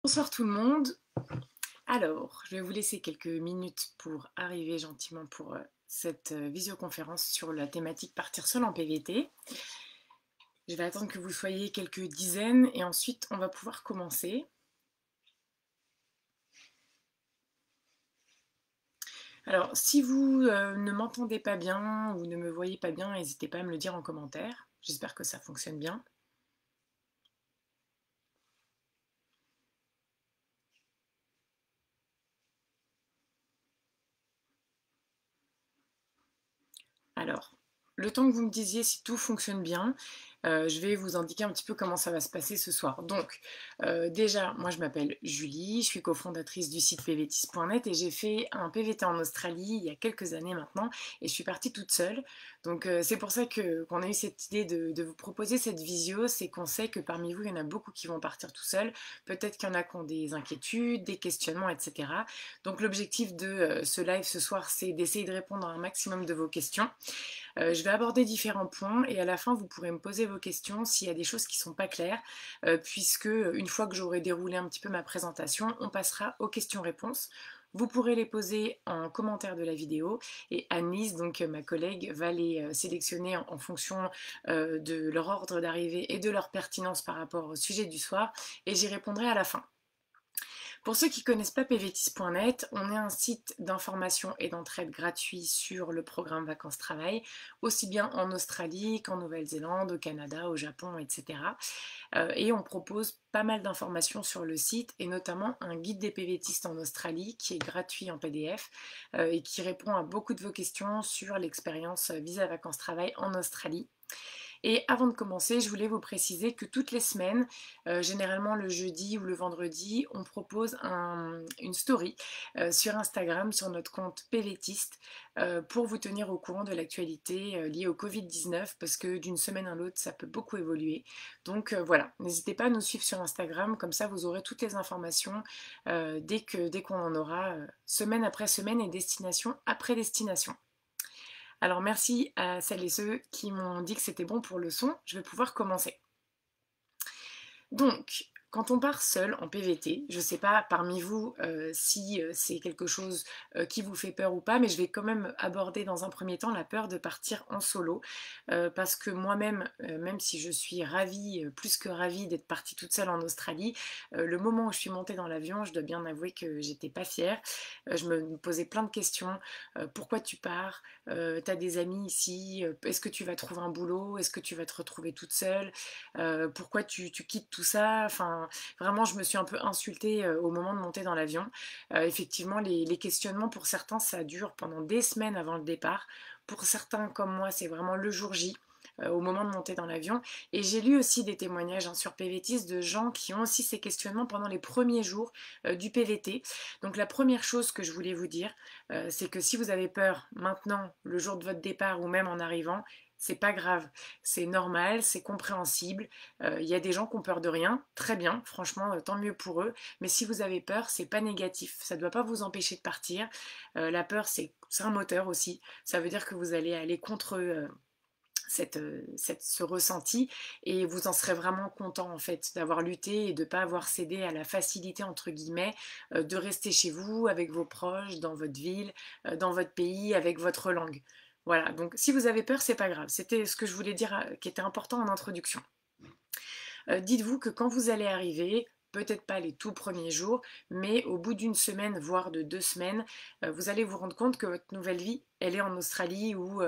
Bonsoir tout le monde. Alors, je vais vous laisser quelques minutes pour arriver gentiment pour cette visioconférence sur la thématique partir seul en PVT. Je vais attendre que vous soyez quelques dizaines et ensuite on va pouvoir commencer. Alors, si vous ne m'entendez pas bien ou ne me voyez pas bien, n'hésitez pas à me le dire en commentaire. J'espère que ça fonctionne bien. Alors, le temps que vous me disiez si tout fonctionne bien, je vais vous indiquer un petit peu comment ça va se passer ce soir. Donc, déjà, moi je m'appelle Julie, je suis cofondatrice du site pvtis.net et j'ai fait un PVT en Australie il y a quelques années maintenant et je suis partie toute seule. Donc, c'est pour ça qu'on a eu cette idée de vous proposer cette visio, c'est qu'on sait que parmi vous, il y en a beaucoup qui vont partir tout seuls. Peut-être qu'il y en a qui ont des inquiétudes, des questionnements, etc. Donc, l'objectif de ce live ce soir, c'est d'essayer de répondre à un maximum de vos questions. Je vais aborder différents points et à la fin, vous pourrez me poser vos questions s'il y a des choses qui ne sont pas claires, puisque une fois que j'aurai déroulé un petit peu ma présentation, on passera aux questions-réponses. Vous pourrez les poser en commentaire de la vidéo et Annelise, donc ma collègue, va les sélectionner en fonction de leur ordre d'arrivée et de leur pertinence par rapport au sujet du soir et j'y répondrai à la fin. Pour ceux qui ne connaissent pas pvtis.net, on est un site d'information et d'entraide gratuit sur le programme Vacances-Travail, aussi bien en Australie qu'en Nouvelle-Zélande, au Canada, au Japon, etc. Et on propose pas mal d'informations sur le site et notamment un guide des PVTistes en Australie qui est gratuit en PDF et qui répond à beaucoup de vos questions sur l'expérience Visa Vacances-Travail en Australie. Et avant de commencer, je voulais vous préciser que toutes les semaines, généralement le jeudi ou le vendredi, on propose une story sur Instagram, sur notre compte PVTiste, pour vous tenir au courant de l'actualité liée au Covid-19, parce que d'une semaine à l'autre, ça peut beaucoup évoluer. Donc voilà, n'hésitez pas à nous suivre sur Instagram, comme ça vous aurez toutes les informations dès qu'on en aura, semaine après semaine et destination après destination. Alors merci à celles et ceux qui m'ont dit que c'était bon pour le son, je vais pouvoir commencer. Donc, quand on part seul en PVT, je ne sais pas parmi vous si c'est quelque chose qui vous fait peur ou pas, mais je vais quand même aborder dans un premier temps la peur de partir en solo, parce que moi-même, même si je suis ravie, plus que ravie d'être partie toute seule en Australie, le moment où je suis montée dans l'avion, je dois bien avouer que j'étais pas fière. Je me posais plein de questions. Pourquoi tu pars? T'as des amis ici? Est-ce que tu vas trouver un boulot? Est-ce que tu vas te retrouver toute seule? Pourquoi tu quittes tout ça? Enfin, vraiment, je me suis un peu insultée au moment de monter dans l'avion. Effectivement, les questionnements, pour certains, ça dure pendant des semaines avant le départ. Pour certains, comme moi, c'est vraiment le jour J. Au moment de monter dans l'avion. Et j'ai lu aussi des témoignages sur PVTIS de gens qui ont aussi ces questionnements pendant les premiers jours du PVT. Donc la première chose que je voulais vous dire, c'est que si vous avez peur maintenant, le jour de votre départ ou même en arrivant, c'est pas grave, c'est normal, c'est compréhensible. Il y a des gens qui ont peur de rien, très bien, franchement, tant mieux pour eux. Mais si vous avez peur, c'est pas négatif, ça ne doit pas vous empêcher de partir. La peur, c'est un moteur aussi. Ça veut dire que vous allez aller contre ce ressenti et vous en serez vraiment content en fait d'avoir lutté et de ne pas avoir cédé à la facilité entre guillemets de rester chez vous avec vos proches, dans votre ville, dans votre pays, avec votre langue. Voilà, donc si vous avez peur, c'est pas grave. C'était ce que je voulais dire qui était important en introduction. Dites-vous que quand vous allez arriver, peut-être pas les tout premiers jours, mais au bout d'une semaine, voire de 2 semaines, vous allez vous rendre compte que votre nouvelle vie, elle est en Australie ou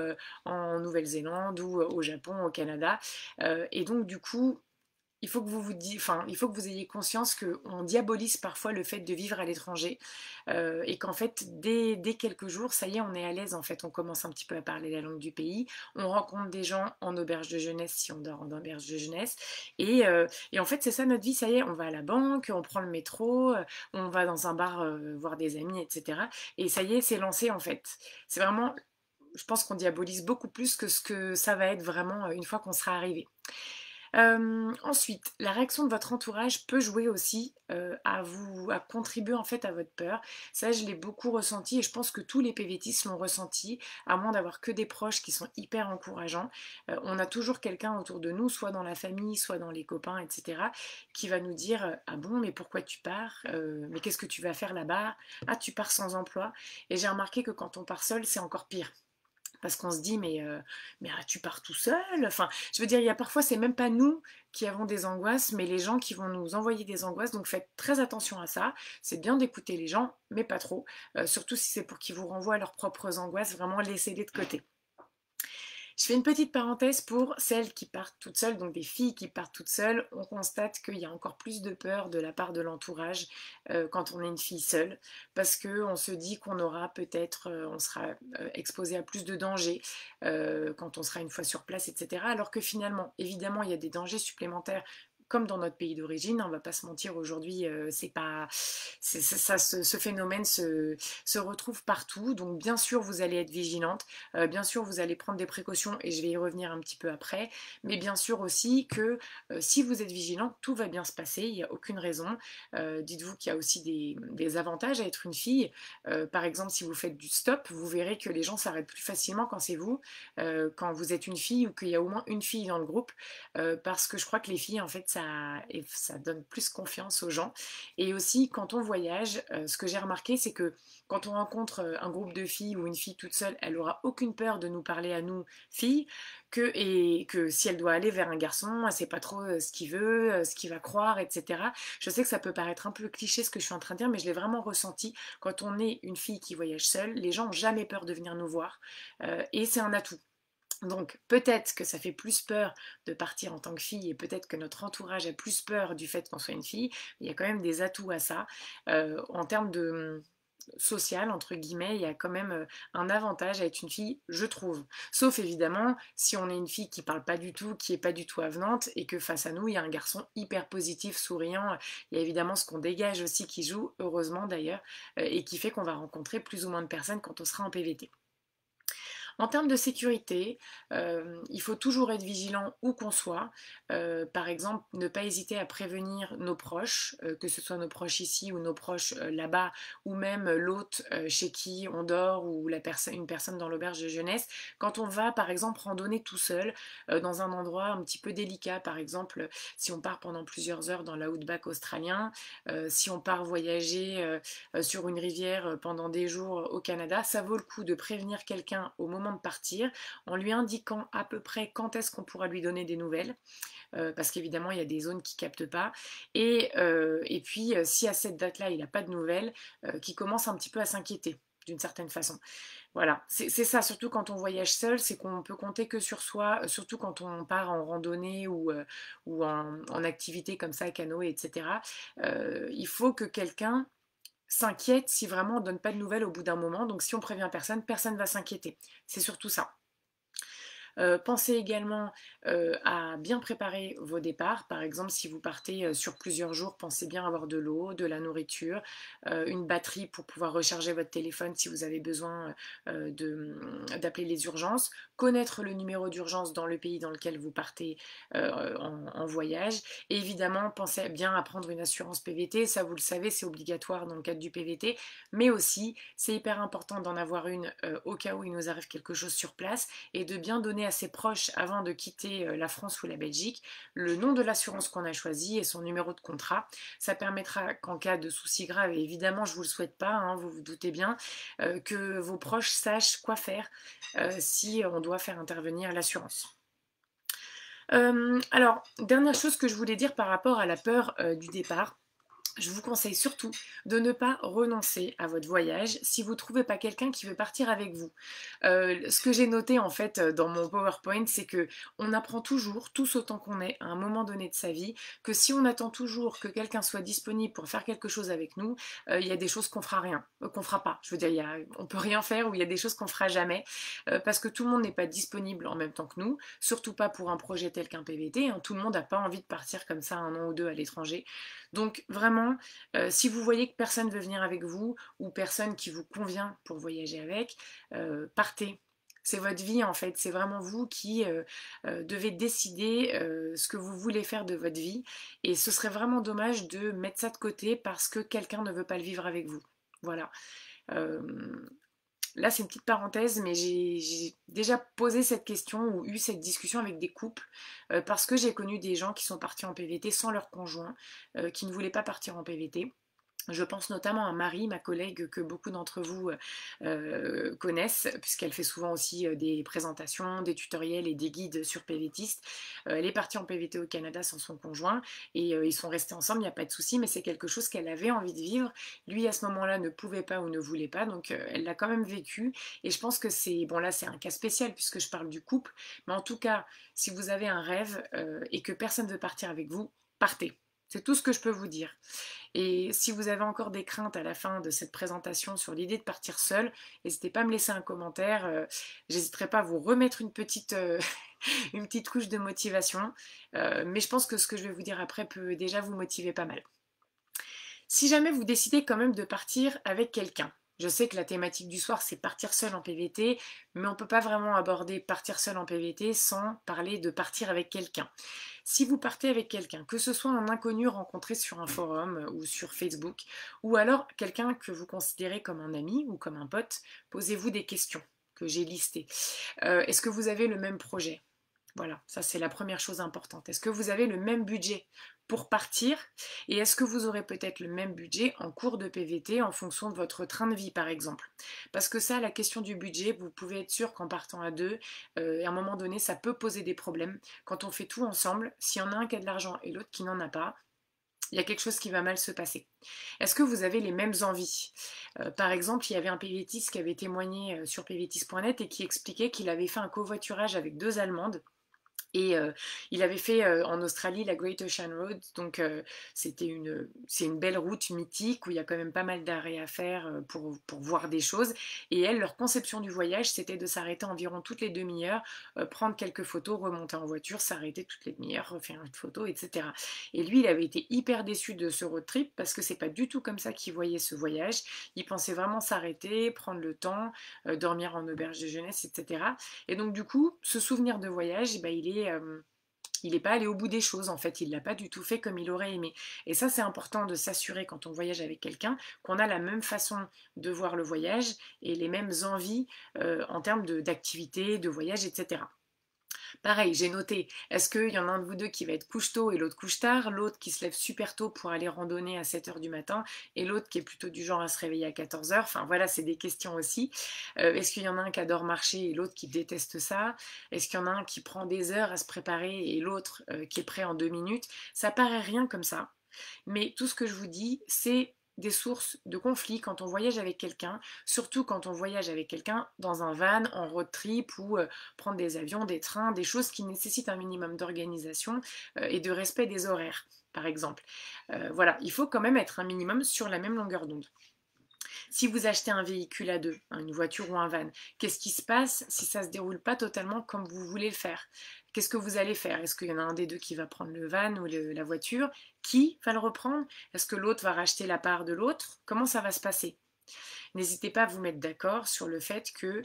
en Nouvelle-Zélande ou au Japon, au Canada. Et donc du coup, il faut que il faut que vous ayez conscience qu'on diabolise parfois le fait de vivre à l'étranger et qu'en fait, dès quelques jours, ça y est, on est à l'aise. En fait, on commence un petit peu à parler la langue du pays. On rencontre des gens en auberge de jeunesse si on dort en auberge de jeunesse. Et en fait, c'est ça notre vie. Ça y est, on va à la banque, on prend le métro, on va dans un bar voir des amis, etc. Et ça y est, c'est lancé en fait. C'est vraiment, je pense qu'on diabolise beaucoup plus que ce que ça va être vraiment une fois qu'on sera arrivé. Ensuite, la réaction de votre entourage peut jouer aussi à contribuer en fait à votre peur. Ça, je l'ai beaucoup ressenti et je pense que tous les PVTistes l'ont ressenti, à moins d'avoir que des proches qui sont hyper encourageants. On a toujours quelqu'un autour de nous, soit dans la famille, soit dans les copains, etc., qui va nous dire ah bon, mais pourquoi tu pars? Mais qu'est-ce que tu vas faire là-bas? Ah, tu pars sans emploi. Et j'ai remarqué que quand on part seul, c'est encore pire. Parce qu'on se dit, mais tu pars tout seul. Enfin, je veux dire, il y a parfois, c'est même pas nous qui avons des angoisses, mais les gens qui vont nous envoyer des angoisses. Donc faites très attention à ça. C'est bien d'écouter les gens, mais pas trop. Surtout si c'est pour qu'ils vous renvoient leurs propres angoisses, vraiment laissez-les de côté. Je fais une petite parenthèse pour celles qui partent toutes seules, donc des filles qui partent toutes seules. On constate qu'il y a encore plus de peur de la part de l'entourage quand on est une fille seule, parce qu'on se dit qu'on aura peut-être, on sera exposé à plus de dangers quand on sera une fois sur place, etc. Alors que finalement, évidemment, il y a des dangers supplémentaires comme dans notre pays d'origine, on va pas se mentir, aujourd'hui, c'est pas, ça, ce phénomène se retrouve partout. Donc, bien sûr, vous allez être vigilante, bien sûr, vous allez prendre des précautions et je vais y revenir un petit peu après. Mais bien sûr aussi que si vous êtes vigilant, tout va bien se passer, il n'y a aucune raison. Dites-vous qu'il y a aussi des avantages à être une fille. Par exemple, si vous faites du stop, vous verrez que les gens s'arrêtent plus facilement quand c'est vous, quand vous êtes une fille ou qu'il y a au moins une fille dans le groupe, parce que je crois que les filles, en fait, ça donne plus confiance aux gens. Et aussi, quand on voyage, ce que j'ai remarqué, c'est que quand on rencontre un groupe de filles ou une fille toute seule, elle aura aucune peur de nous parler à nous, filles, et que si elle doit aller vers un garçon, elle sait pas trop ce qu'il veut, ce qu'il va croire, etc. Je sais que ça peut paraître un peu cliché ce que je suis en train de dire, mais je l'ai vraiment ressenti. Quand on est une fille qui voyage seule, les gens n'ont jamais peur de venir nous voir, et c'est un atout. Donc peut-être que ça fait plus peur de partir en tant que fille et peut-être que notre entourage a plus peur du fait qu'on soit une fille. Il y a quand même des atouts à ça. En termes de social, entre guillemets, il y a quand même un avantage à être une fille, je trouve. Sauf évidemment si on est une fille qui parle pas du tout, qui est pas du tout avenante et que face à nous, il y a un garçon hyper positif, souriant. Il y a évidemment ce qu'on dégage aussi qui joue, heureusement d'ailleurs, et qui fait qu'on va rencontrer plus ou moins de personnes quand on sera en PVT. En termes de sécurité, il faut toujours être vigilant où qu'on soit. Par exemple, ne pas hésiter à prévenir nos proches, que ce soit nos proches ici ou nos proches là-bas, ou même l'hôte chez qui on dort ou une personne dans l'auberge de jeunesse. Quand on va, par exemple, randonner tout seul dans un endroit un petit peu délicat, par exemple, si on part pendant plusieurs heures dans l'outback australien, si on part voyager sur une rivière pendant des jours au Canada, ça vaut le coup de prévenir quelqu'un au moment de partir en lui indiquant à peu près quand est-ce qu'on pourra lui donner des nouvelles, parce qu'évidemment il y a des zones qui captent pas, et puis si à cette date-là il n'a pas de nouvelles, qui commence un petit peu à s'inquiéter d'une certaine façon. Voilà, c'est ça, surtout quand on voyage seul, c'est qu'on peut compter que sur soi, surtout quand on part en randonnée ou en activité comme ça, canoë, etc. Il faut que quelqu'un s'inquiète si vraiment on ne donne pas de nouvelles au bout d'un moment. Donc si on prévient personne, personne ne va s'inquiéter. C'est surtout ça. Pensez également à bien préparer vos départs. Par exemple, si vous partez sur plusieurs jours, pensez bien avoir de l'eau, de la nourriture, une batterie pour pouvoir recharger votre téléphone si vous avez besoin d'appeler les urgences, connaître le numéro d'urgence dans le pays dans lequel vous partez en voyage. Et évidemment, pensez bien à prendre une assurance PVT. Ça, vous le savez, c'est obligatoire dans le cadre du PVT. Mais aussi, c'est hyper important d'en avoir une au cas où il nous arrive quelque chose sur place et de bien donner à ses proches avant de quitter la France ou la Belgique le nom de l'assurance qu'on a choisi et son numéro de contrat. Ça permettra qu'en cas de soucis graves, et évidemment je ne vous le souhaite pas, hein, vous vous doutez bien, que vos proches sachent quoi faire si on doit faire intervenir l'assurance. Alors, dernière chose que je voulais dire par rapport à la peur du départ. Je vous conseille surtout de ne pas renoncer à votre voyage si vous ne trouvez pas quelqu'un qui veut partir avec vous. Ce que j'ai noté en fait dans mon PowerPoint, c'est que on apprend toujours, tous autant qu'on est, à un moment donné de sa vie, que si on attend toujours que quelqu'un soit disponible pour faire quelque chose avec nous, il y a des choses qu'on fera rien, qu'on fera pas. Je veux dire, on peut rien faire ou il y a des choses qu'on fera jamais parce que tout le monde n'est pas disponible en même temps que nous, surtout pas pour un projet tel qu'un PVT. Hein. Tout le monde n'a pas envie de partir comme ça un an ou deux à l'étranger. Donc vraiment, si vous voyez que personne ne veut venir avec vous ou personne qui vous convient pour voyager avec, partez. C'est votre vie en fait, c'est vraiment vous qui devez décider ce que vous voulez faire de votre vie. Et ce serait vraiment dommage de mettre ça de côté parce que quelqu'un ne veut pas le vivre avec vous. Voilà. Euh, Là, c'est une petite parenthèse, mais j'ai déjà posé cette question ou eu cette discussion avec des couples parce que j'ai connu des gens qui sont partis en PVT sans leur conjoint, qui ne voulaient pas partir en PVT. Je pense notamment à Marie, ma collègue que beaucoup d'entre vous connaissent, puisqu'elle fait souvent aussi des présentations, des tutoriels et des guides sur PVTistes. Elle est partie en PVT au Canada sans son conjoint et ils sont restés ensemble, il n'y a pas de souci, mais c'est quelque chose qu'elle avait envie de vivre. Lui, à ce moment-là, ne pouvait pas ou ne voulait pas, donc elle l'a quand même vécu. Et je pense que c'est, bon là c'est un cas spécial puisque je parle du couple, mais en tout cas, si vous avez un rêve et que personne ne veut partir avec vous, partez. C'est tout ce que je peux vous dire. Et si vous avez encore des craintes à la fin de cette présentation sur l'idée de partir seul, n'hésitez pas à me laisser un commentaire. J'hésiterai pas à vous remettre une petite couche de motivation. Mais je pense que ce que je vais vous dire après peut déjà vous motiver pas mal. Si jamais vous décidez quand même de partir avec quelqu'un, je sais que la thématique du soir c'est partir seul en PVT, mais on ne peut pas vraiment aborder partir seul en PVT sans parler de partir avec quelqu'un. Si vous partez avec quelqu'un, que ce soit un inconnu rencontré sur un forum ou sur Facebook, ou alors quelqu'un que vous considérez comme un ami ou comme un pote, posez-vous des questions que j'ai listées. Est-ce que vous avez le même projet? Voilà, ça c'est la première chose importante. Est-ce que vous avez le même budget pour partir et est-ce que vous aurez peut-être le même budget en cours de PVT en fonction de votre train de vie par exemple? Parce que ça, la question du budget, vous pouvez être sûr qu'en partant à deux, à un moment donné, ça peut poser des problèmes. Quand on fait tout ensemble, s'il y en a un qui a de l'argent et l'autre qui n'en a pas, il y a quelque chose qui va mal se passer. Est-ce que vous avez les mêmes envies? Par exemple, il y avait un PVTiste qui avait témoigné sur pvtiste.net et qui expliquait qu'il avait fait un covoiturage avec deux Allemandes. Et il avait fait en Australie la Great Ocean Road, donc c'est une belle route mythique où il y a quand même pas mal d'arrêts à faire pour voir des choses. Et elles, leur conception du voyage, c'était de s'arrêter environ toutes les demi-heures, prendre quelques photos, remonter en voiture, s'arrêter toutes les demi-heures, refaire une photo, etc. Et lui, il avait été hyper déçu de ce road trip parce que c'est pas du tout comme ça qu'il voyait ce voyage. Il pensait vraiment s'arrêter, prendre le temps, dormir en auberge de jeunesse, etc. Et donc du coup, ce souvenir de voyage, bah, il n'est pas allé au bout des choses en fait, il l'a pas du tout fait comme il aurait aimé. Et ça c'est important de s'assurer quand on voyage avec quelqu'un qu'on a la même façon de voir le voyage et les mêmes envies en termes d'activité, de voyage, etc. Pareil, j'ai noté, est-ce qu'il y en a un de vous deux qui va être couche tôt et l'autre couche tard, l'autre qui se lève super tôt pour aller randonner à 7 heures du matin et l'autre qui est plutôt du genre à se réveiller à 14 heures. Enfin voilà, c'est des questions aussi. Est-ce qu'il y en a un qui adore marcher et l'autre qui déteste ça? Est-ce qu'il y en a un qui prend des heures à se préparer et l'autre qui est prêt en 2 minutes? Ça paraît rien comme ça. Mais tout ce que je vous dis, c'est des sources de conflits quand on voyage avec quelqu'un, surtout quand on voyage avec quelqu'un dans un van, en road trip ou prendre des avions, des trains, des choses qui nécessitent un minimum d'organisation et de respect des horaires, par exemple. Voilà, il faut quand même être un minimum sur la même longueur d'onde. Si vous achetez un véhicule à deux, une voiture ou un van, qu'est-ce qui se passe si ça ne se déroule pas totalement comme vous voulez le faire? Qu'est-ce que vous allez faire? Est-ce qu'il y en a un des deux qui va prendre le van ou la voiture? Qui va le reprendre? Est-ce que l'autre va racheter la part de l'autre? Comment ça va se passer? N'hésitez pas à vous mettre d'accord sur le fait que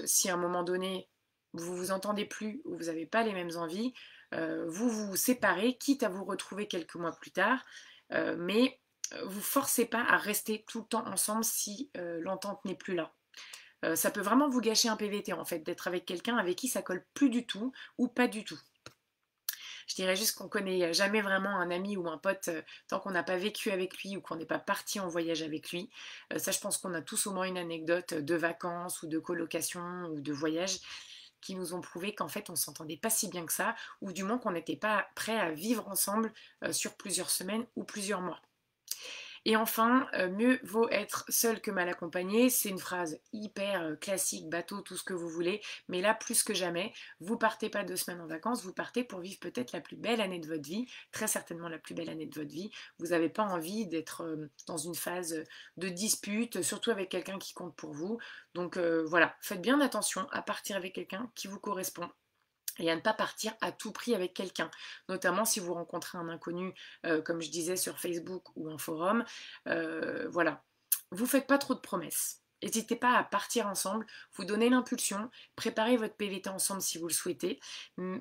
si à un moment donné vous vous entendez plus ou vous n'avez pas les mêmes envies, vous vous séparez, quitte à vous retrouver quelques mois plus tard, mais vous forcez pas à rester tout le temps ensemble si l'entente n'est plus là. Ça peut vraiment vous gâcher un PVT en fait, d'être avec quelqu'un avec qui ça colle plus du tout ou pas du tout. Je dirais juste qu'on connaît jamais vraiment un ami ou un pote tant qu'on n'a pas vécu avec lui ou qu'on n'est pas parti en voyage avec lui. Ça, je pense qu'on a tous au moins une anecdote de vacances ou de colocation ou de voyage qui nous ont prouvé qu'en fait on s'entendait pas si bien que ça, ou du moins qu'on n'était pas prêt à vivre ensemble sur plusieurs semaines ou plusieurs mois. Et enfin, mieux vaut être seul que mal accompagné. C'est une phrase hyper classique, bateau, tout ce que vous voulez. Mais là, plus que jamais, vous partez pas 2 semaines en vacances, vous partez pour vivre peut-être la plus belle année de votre vie, très certainement la plus belle année de votre vie. Vous n'avez pas envie d'être dans une phase de dispute, surtout avec quelqu'un qui compte pour vous. Donc voilà, faites bien attention à partir avec quelqu'un qui vous correspond et à ne pas partir à tout prix avec quelqu'un, notamment si vous rencontrez un inconnu, comme je disais sur Facebook ou un forum. Voilà, vous faites pas trop de promesses. N'hésitez pas à partir ensemble, vous donner l'impulsion, préparer votre PVT ensemble si vous le souhaitez,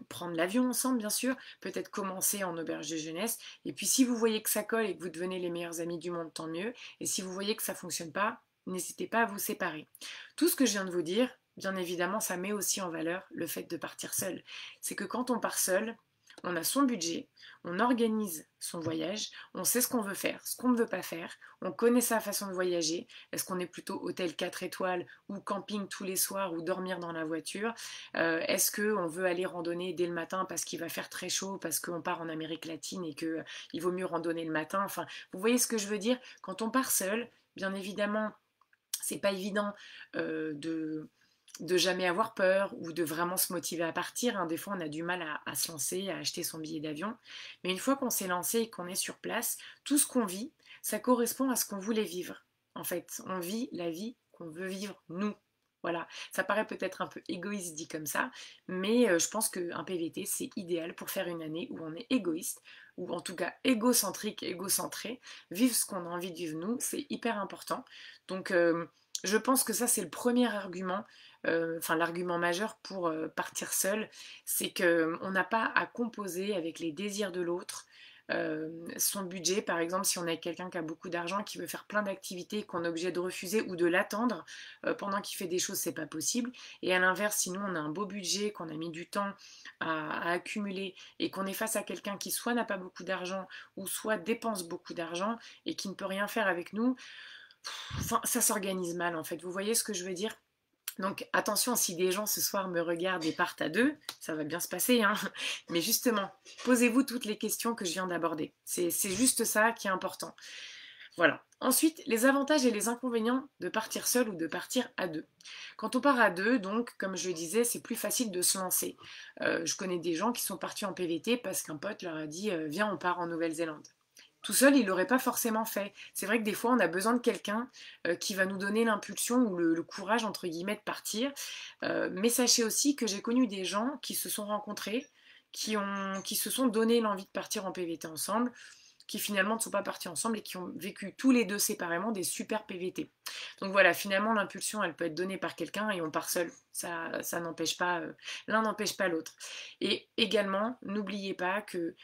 prendre l'avion ensemble bien sûr, peut-être commencer en auberge de jeunesse, et puis si vous voyez que ça colle et que vous devenez les meilleurs amis du monde, tant mieux, et si vous voyez que ça ne fonctionne pas, n'hésitez pas à vous séparer. Tout ce que je viens de vous dire, bien évidemment, ça met aussi en valeur le fait de partir seul. C'est que quand on part seul, on a son budget, on organise son voyage, on sait ce qu'on veut faire, ce qu'on ne veut pas faire, on connaît sa façon de voyager, est-ce qu'on est plutôt hôtel 4 étoiles ou camping tous les soirs ou dormir dans la voiture, est-ce qu'on veut aller randonner dès le matin parce qu'il va faire très chaud, parce qu'on part en Amérique latine et qu'il vaut mieux randonner le matin, enfin vous voyez ce que je veux dire, quand on part seul, bien évidemment c'est pas évident de jamais avoir peur ou de vraiment se motiver à partir. Hein. Des fois, on a du mal à se lancer, à acheter son billet d'avion. Mais une fois qu'on s'est lancé et qu'on est sur place, tout ce qu'on vit, ça correspond à ce qu'on voulait vivre. En fait, on vit la vie qu'on veut vivre, nous. Voilà, ça paraît peut-être un peu égoïste dit comme ça, mais je pense qu'un PVT, c'est idéal pour faire une année où on est égoïste, ou en tout cas égocentrique, égocentré, vivre ce qu'on a envie de vivre nous, c'est hyper important. Donc je pense que ça c'est le premier argument, enfin l'argument majeur pour partir seul, c'est qu'on n'a pas à composer avec les désirs de l'autre. Son budget, par exemple, si on a quelqu'un qui a beaucoup d'argent, qui veut faire plein d'activités, qu'on est obligé de refuser ou de l'attendre pendant qu'il fait des choses, c'est pas possible. Et à l'inverse, sinon on a un beau budget qu'on a mis du temps à accumuler et qu'on est face à quelqu'un qui soit n'a pas beaucoup d'argent ou soit dépense beaucoup d'argent et qui ne peut rien faire avec nous, enfin, ça s'organise mal en fait. Vous voyez ce que je veux dire? Donc attention, si des gens ce soir me regardent et partent à deux, ça va bien se passer, hein. Mais justement, posez-vous toutes les questions que je viens d'aborder. C'est juste ça qui est important. Voilà. Ensuite, les avantages et les inconvénients de partir seul ou de partir à deux. Quand on part à deux, donc, comme je le disais, c'est plus facile de se lancer. Je connais des gens qui sont partis en PVT parce qu'un pote leur a dit viens, on part en Nouvelle-Zélande. Tout seul, il l'aurait pas forcément fait. C'est vrai que des fois, on a besoin de quelqu'un qui va nous donner l'impulsion ou le courage, entre guillemets, de partir. Mais sachez aussi que j'ai connu des gens qui se sont rencontrés, qui se sont donné l'envie de partir en PVT ensemble, qui finalement ne sont pas partis ensemble et qui ont vécu tous les deux séparément des super PVT. Donc voilà, finalement, l'impulsion, elle peut être donnée par quelqu'un et on part seul. Ça n'empêche pas, l'un n'empêche pas l'autre. Et également, n'oubliez pas que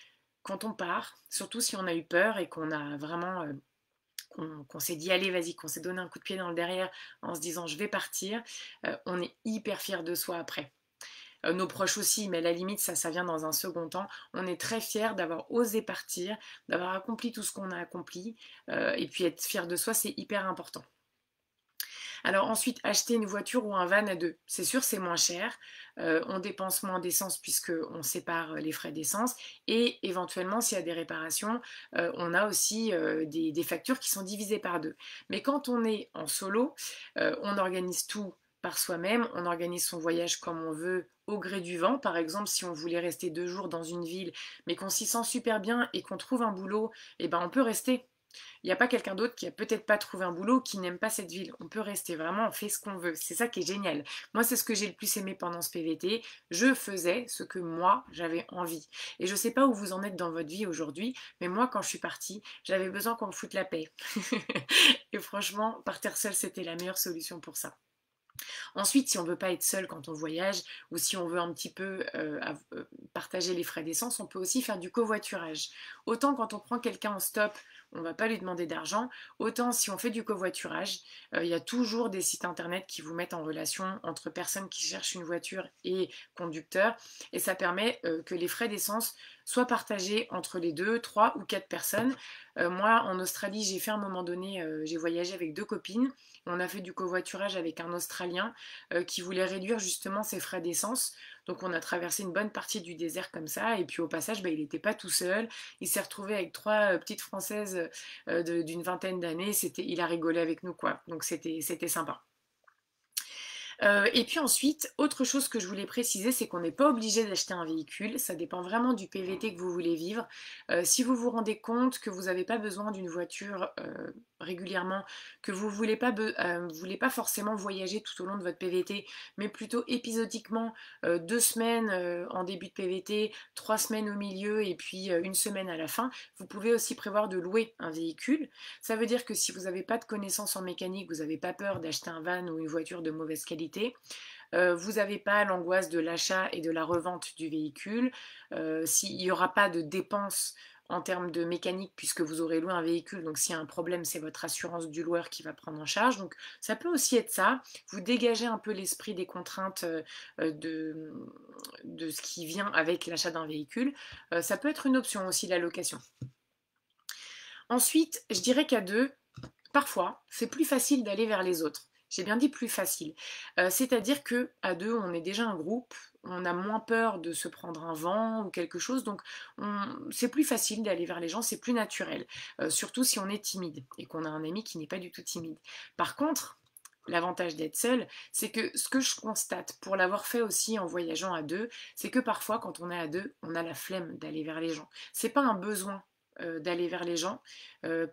quand on part, surtout si on a eu peur et qu'on a vraiment qu'on s'est dit allez vas-y, qu'on s'est donné un coup de pied dans le derrière en se disant je vais partir, on est hyper fier de soi après. Nos proches aussi, mais à la limite ça vient dans un second temps. On est très fiers d'avoir osé partir, d'avoir accompli tout ce qu'on a accompli, et puis être fier de soi c'est hyper important. Alors ensuite, acheter une voiture ou un van à deux. C'est sûr, c'est moins cher. On dépense moins d'essence puisqu'on sépare les frais d'essence. Et éventuellement, s'il y a des réparations, on a aussi des factures qui sont divisées par deux. Mais quand on est en solo, on organise tout par soi-même. On organise son voyage comme on veut au gré du vent. Par exemple, si on voulait rester 2 jours dans une ville, mais qu'on s'y sent super bien et qu'on trouve un boulot, eh ben on peut rester. Il n'y a pas quelqu'un d'autre qui a peut-être pas trouvé un boulot, qui n'aime pas cette ville. On peut rester vraiment, on fait ce qu'on veut. C'est ça qui est génial. Moi, c'est ce que j'ai le plus aimé pendant ce PVT. Je faisais ce que moi, j'avais envie. Et je ne sais pas où vous en êtes dans votre vie aujourd'hui, mais moi, quand je suis partie, j'avais besoin qu'on me foute la paix. Et franchement, partir seule, c'était la meilleure solution pour ça. Ensuite, si on ne veut pas être seul quand on voyage ou si on veut un petit peu partager les frais d'essence, on peut aussi faire du covoiturage. Autant quand on prend quelqu'un en stop, on ne va pas lui demander d'argent, autant si on fait du covoiturage, il y a toujours des sites internet qui vous mettent en relation entre personnes qui cherchent une voiture et conducteurs et ça permet que les frais d'essence soient partagés entre les 2, 3 ou 4 personnes. Moi, en Australie, j'ai fait à un moment donné, j'ai voyagé avec 2 copines. On a fait du covoiturage avec un Australien qui voulait réduire justement ses frais d'essence. Donc on a traversé une bonne partie du désert comme ça. Et puis au passage, il n'était pas tout seul. Il s'est retrouvé avec 3 petites Françaises d'une vingtaine d'années. Il a rigolé avec nous, quoi. Donc c'était sympa. Et puis ensuite, autre chose que je voulais préciser, c'est qu'on n'est pas obligé d'acheter un véhicule, ça dépend vraiment du PVT que vous voulez vivre. Si vous vous rendez compte que vous n'avez pas besoin d'une voiture régulièrement, que vous voulez pas forcément voyager tout au long de votre PVT, mais plutôt épisodiquement 2 semaines en début de PVT, 3 semaines au milieu et puis une semaine à la fin, vous pouvez aussi prévoir de louer un véhicule. Ça veut dire que si vous n'avez pas de connaissances en mécanique, vous n'avez pas peur d'acheter un van ou une voiture de mauvaise qualité, vous n'avez pas l'angoisse de l'achat et de la revente du véhicule, s'il n'y aura pas de dépenses en termes de mécanique puisque vous aurez loué un véhicule, donc s'il y a un problème, c'est votre assurance du loueur qui va prendre en charge. Donc ça peut aussi être ça, vous dégagez un peu l'esprit des contraintes de ce qui vient avec l'achat d'un véhicule. Ça peut être une option aussi, la location. Ensuite, je dirais qu'à deux, parfois, c'est plus facile d'aller vers les autres. J'ai bien dit plus facile. C'est-à-dire que à deux, on est déjà un groupe, on a moins peur de se prendre un vent ou quelque chose, donc c'est plus facile d'aller vers les gens, c'est plus naturel. Surtout si on est timide et qu'on a un ami qui n'est pas du tout timide. Par contre, l'avantage d'être seul, c'est que ce que je constate, pour l'avoir fait aussi en voyageant à deux, c'est que parfois quand on est à deux, on a la flemme d'aller vers les gens. C'est pas un besoin d'aller vers les gens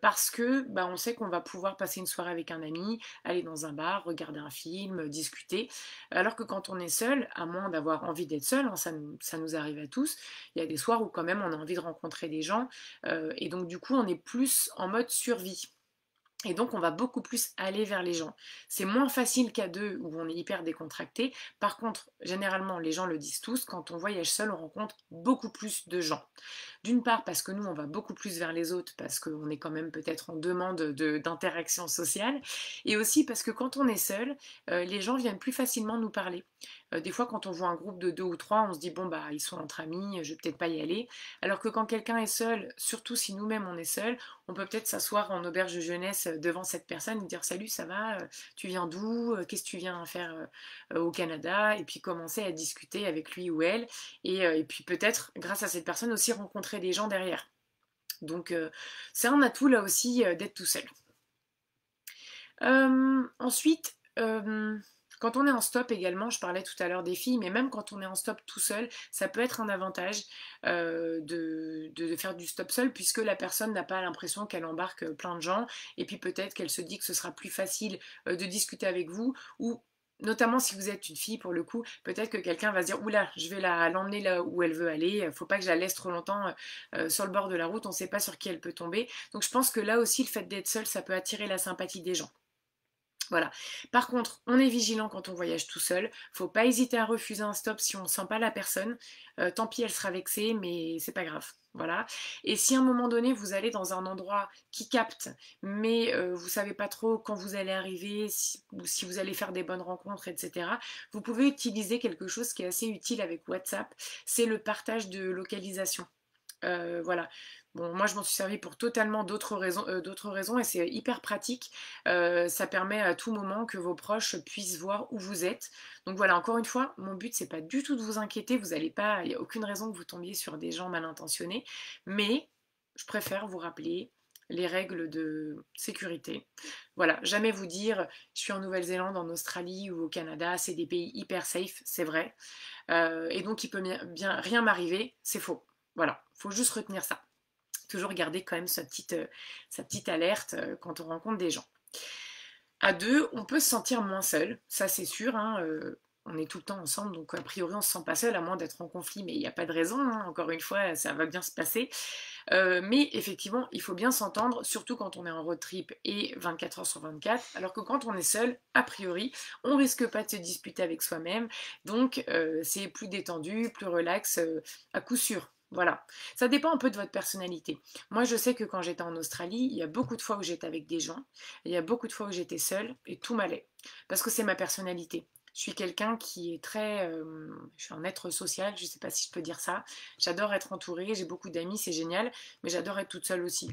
parce que bah, on sait qu'on va pouvoir passer une soirée avec un ami, aller dans un bar, regarder un film, discuter. Alors que quand on est seul, à moins d'avoir envie d'être seul, hein, ça nous arrive à tous, il y a des soirs où quand même on a envie de rencontrer des gens et donc du coup on est plus en mode survie. Et donc, on va beaucoup plus aller vers les gens. C'est moins facile qu'à deux où on est hyper décontracté. Par contre, généralement, les gens le disent tous, quand on voyage seul, on rencontre beaucoup plus de gens. D'une part, parce que nous, on va beaucoup plus vers les autres, parce qu'on est quand même peut-être en demande d'interaction sociale. Et aussi parce que quand on est seul, les gens viennent plus facilement nous parler. Des fois, quand on voit un groupe de deux ou trois, on se dit, bon, bah, ils sont entre amis, je vais peut-être pas y aller. Alors que quand quelqu'un est seul, surtout si nous-mêmes on est seul, on peut peut-être s'asseoir en auberge de jeunesse devant cette personne et dire salut, ça va, tu viens d'où, qu'est-ce que tu viens faire au Canada, et puis commencer à discuter avec lui ou elle, et puis peut-être grâce à cette personne aussi rencontrer des gens derrière. Donc c'est un atout là aussi d'être tout seul. Ensuite, quand on est en stop également, je parlais tout à l'heure des filles, mais même quand on est en stop tout seul, ça peut être un avantage de faire du stop seul, puisque la personne n'a pas l'impression qu'elle embarque plein de gens, et puis peut-être qu'elle se dit que ce sera plus facile de discuter avec vous, ou notamment si vous êtes une fille pour le coup, peut-être que quelqu'un va se dire oula, je vais l'emmener là où elle veut aller, faut pas que je la laisse trop longtemps sur le bord de la route, on ne sait pas sur qui elle peut tomber. Donc je pense que là aussi, le fait d'être seul, ça peut attirer la sympathie des gens. Voilà. Par contre, on est vigilant quand on voyage tout seul. Faut pas hésiter à refuser un stop si on ne sent pas la personne. Tant pis, elle sera vexée, mais c'est pas grave. Voilà. Et si à un moment donné vous allez dans un endroit qui capte, mais vous savez pas trop quand vous allez arriver, ou si vous allez faire des bonnes rencontres, etc., vous pouvez utiliser quelque chose qui est assez utile avec WhatsApp. C'est le partage de localisation. Voilà. Bon, moi je m'en suis servi pour totalement d'autres raisons et c'est hyper pratique. Ça permet à tout moment que vos proches puissent voir où vous êtes. Donc voilà, encore une fois, mon but c'est pas du tout de vous inquiéter. Vous allez pas, il n'y a aucune raison que vous tombiez sur des gens mal intentionnés, mais je préfère vous rappeler les règles de sécurité. Voilà, jamais vous dire je suis en Nouvelle-Zélande, en Australie ou au Canada, c'est des pays hyper safe, c'est vrai. Et donc il peut bien rien m'arriver, c'est faux. Voilà, faut juste retenir ça. Toujours garder quand même sa petite alerte quand on rencontre des gens. À deux, on peut se sentir moins seul, ça c'est sûr. Hein, on est tout le temps ensemble, donc a priori on se sent pas seul, à moins d'être en conflit, mais il n'y a pas de raison. Hein, encore une fois, ça va bien se passer. Mais effectivement, il faut bien s'entendre, surtout quand on est en road trip et 24 heures sur 24, alors que quand on est seul, a priori, on risque pas de se disputer avec soi-même, donc c'est plus détendu, plus relax, à coup sûr. Voilà, ça dépend un peu de votre personnalité. Moi, je sais que quand j'étais en Australie, il y a beaucoup de fois où j'étais avec des gens, il y a beaucoup de fois où j'étais seule et tout m'allait, parce que c'est ma personnalité. Je suis quelqu'un qui est très... je suis un être social, je ne sais pas si je peux dire ça. J'adore être entourée, j'ai beaucoup d'amis, c'est génial, mais j'adore être toute seule aussi.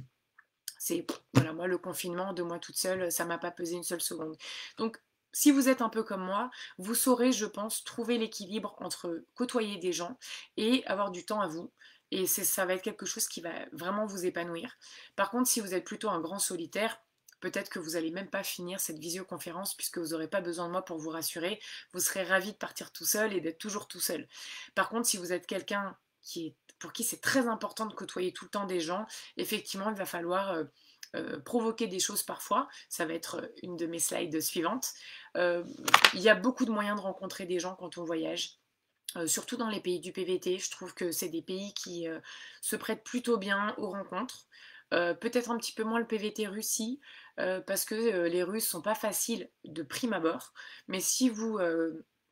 C'est, voilà, moi, le confinement, 2 mois toute seule, ça m'a pas pesé une seule seconde. Donc, si vous êtes un peu comme moi, vous saurez, je pense, trouver l'équilibre entre côtoyer des gens et avoir du temps à vous. Et ça va être quelque chose qui va vraiment vous épanouir. Par contre, si vous êtes plutôt un grand solitaire, Peut-être que vous n'allez même pas finir cette visioconférence puisque vous n'aurez pas besoin de moi pour vous rassurer. Vous serez ravi de partir tout seul et d'être toujours tout seul. Par contre, si vous êtes quelqu'un pour qui c'est très important de côtoyer tout le temps des gens, effectivement, il va falloir provoquer des choses parfois. Ça va être une de mes slides suivantes. Il y a beaucoup de moyens de rencontrer des gens quand on voyage. Surtout dans les pays du PVT, je trouve que c'est des pays qui se prêtent plutôt bien aux rencontres. Peut-être un petit peu moins le PVT Russie, parce que les Russes sont pas faciles de prime abord, mais si vous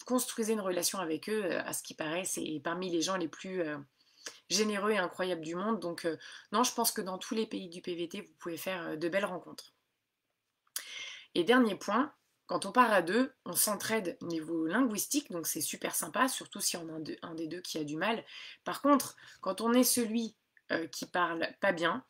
construisez une relation avec eux, à ce qui paraît, c'est parmi les gens les plus généreux et incroyables du monde. Donc non, je pense que dans tous les pays du PVT, vous pouvez faire de belles rencontres. Et dernier point, quand on part à deux, on s'entraide au niveau linguistique, donc c'est super sympa, surtout si on a un des deux qui a du mal. Par contre, quand on est celui qui parle pas bien,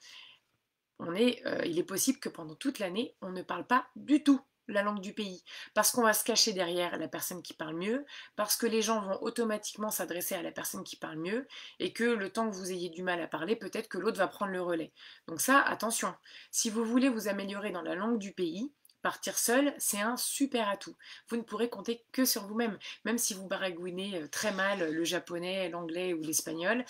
il est possible que pendant toute l'année, on ne parle pas du tout la langue du pays, parce qu'on va se cacher derrière la personne qui parle mieux, parce que les gens vont automatiquement s'adresser à la personne qui parle mieux, et que le temps que vous ayez du mal à parler, peut-être que l'autre va prendre le relais. Donc ça, attention, si vous voulez vous améliorer dans la langue du pays, partir seul, c'est un super atout. Vous ne pourrez compter que sur vous-même, même si vous baragouinez très mal le japonais, l'anglais ou l'espagnol,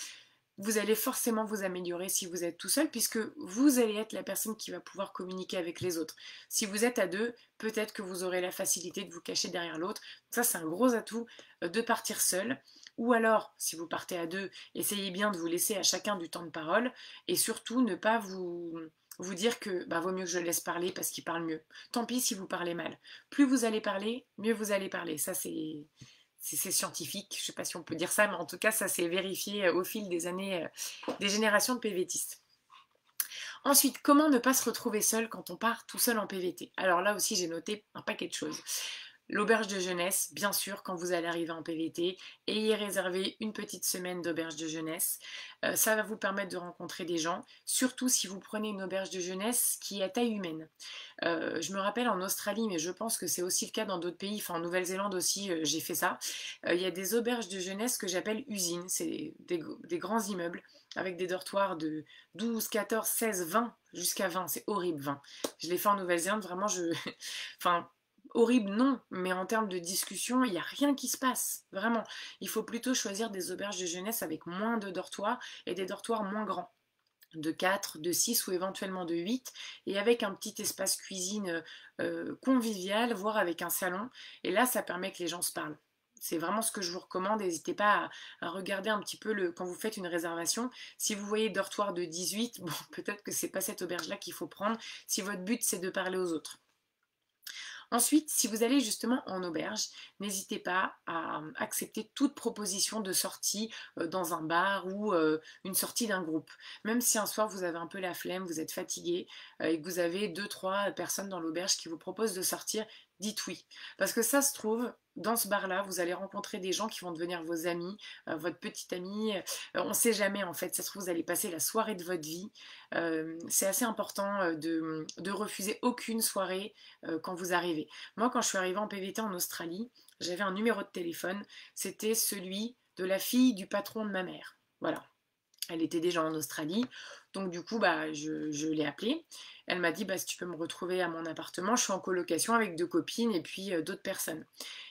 vous allez forcément vous améliorer si vous êtes tout seul, puisque vous allez être la personne qui va pouvoir communiquer avec les autres. Si vous êtes à deux, peut-être que vous aurez la facilité de vous cacher derrière l'autre. Ça, c'est un gros atout de partir seul. Ou alors, si vous partez à deux, essayez bien de vous laisser à chacun du temps de parole, et surtout ne pas vous dire que vaut mieux que je le laisse parler parce qu'il parle mieux. Tant pis si vous parlez mal. Plus vous allez parler, mieux vous allez parler. Ça, c'est scientifique, je ne sais pas si on peut dire ça, mais en tout cas, ça s'est vérifié au fil des années, des générations de PVTistes. Ensuite, comment ne pas se retrouver seul quand on part tout seul en PVT? Alors là aussi, j'ai noté un paquet de choses. L'auberge de jeunesse, bien sûr, quand vous allez arriver en PVT, ayez réservé une petite semaine d'auberge de jeunesse. Ça va vous permettre de rencontrer des gens, surtout si vous prenez une auberge de jeunesse qui est à taille humaine. Je me rappelle en Australie, mais je pense que c'est aussi le cas dans d'autres pays, enfin en Nouvelle-Zélande aussi, j'ai fait ça. Il y a des auberges de jeunesse que j'appelle usines, c'est des grands immeubles avec des dortoirs de 12, 14, 16, 20, jusqu'à 20, c'est horrible 20. Je l'ai fait en Nouvelle-Zélande, vraiment enfin, horrible non, mais en termes de discussion, il n'y a rien qui se passe, vraiment. Il faut plutôt choisir des auberges de jeunesse avec moins de dortoirs et des dortoirs moins grands, de 4, de 6 ou éventuellement de 8, et avec un petit espace cuisine convivial, voire avec un salon. Et là, ça permet que les gens se parlent. C'est vraiment ce que je vous recommande. N'hésitez pas à regarder un petit peu quand vous faites une réservation. Si vous voyez dortoir de 18, bon, peut-être que c'est pas cette auberge-là qu'il faut prendre si votre but c'est de parler aux autres. Ensuite, si vous allez justement en auberge, n'hésitez pas à accepter toute proposition de sortie dans un bar ou une sortie d'un groupe. Même si un soir vous avez un peu la flemme, vous êtes fatigué et que vous avez 2-3 personnes dans l'auberge qui vous proposent de sortir, dites oui. Parce que ça se trouve, dans ce bar-là, vous allez rencontrer des gens qui vont devenir vos amis, votre petite amie. On ne sait jamais en fait, ça se trouve, vous allez passer la soirée de votre vie. C'est assez important de refuser aucune soirée quand vous arrivez. Moi, quand je suis arrivée en PVT en Australie, j'avais un numéro de téléphone, c'était celui de la fille du patron de ma mère. Voilà. Elle était déjà en Australie, donc du coup, je l'ai appelée. Elle m'a dit, si tu peux me retrouver à mon appartement, je suis en colocation avec 2 copines et puis d'autres personnes.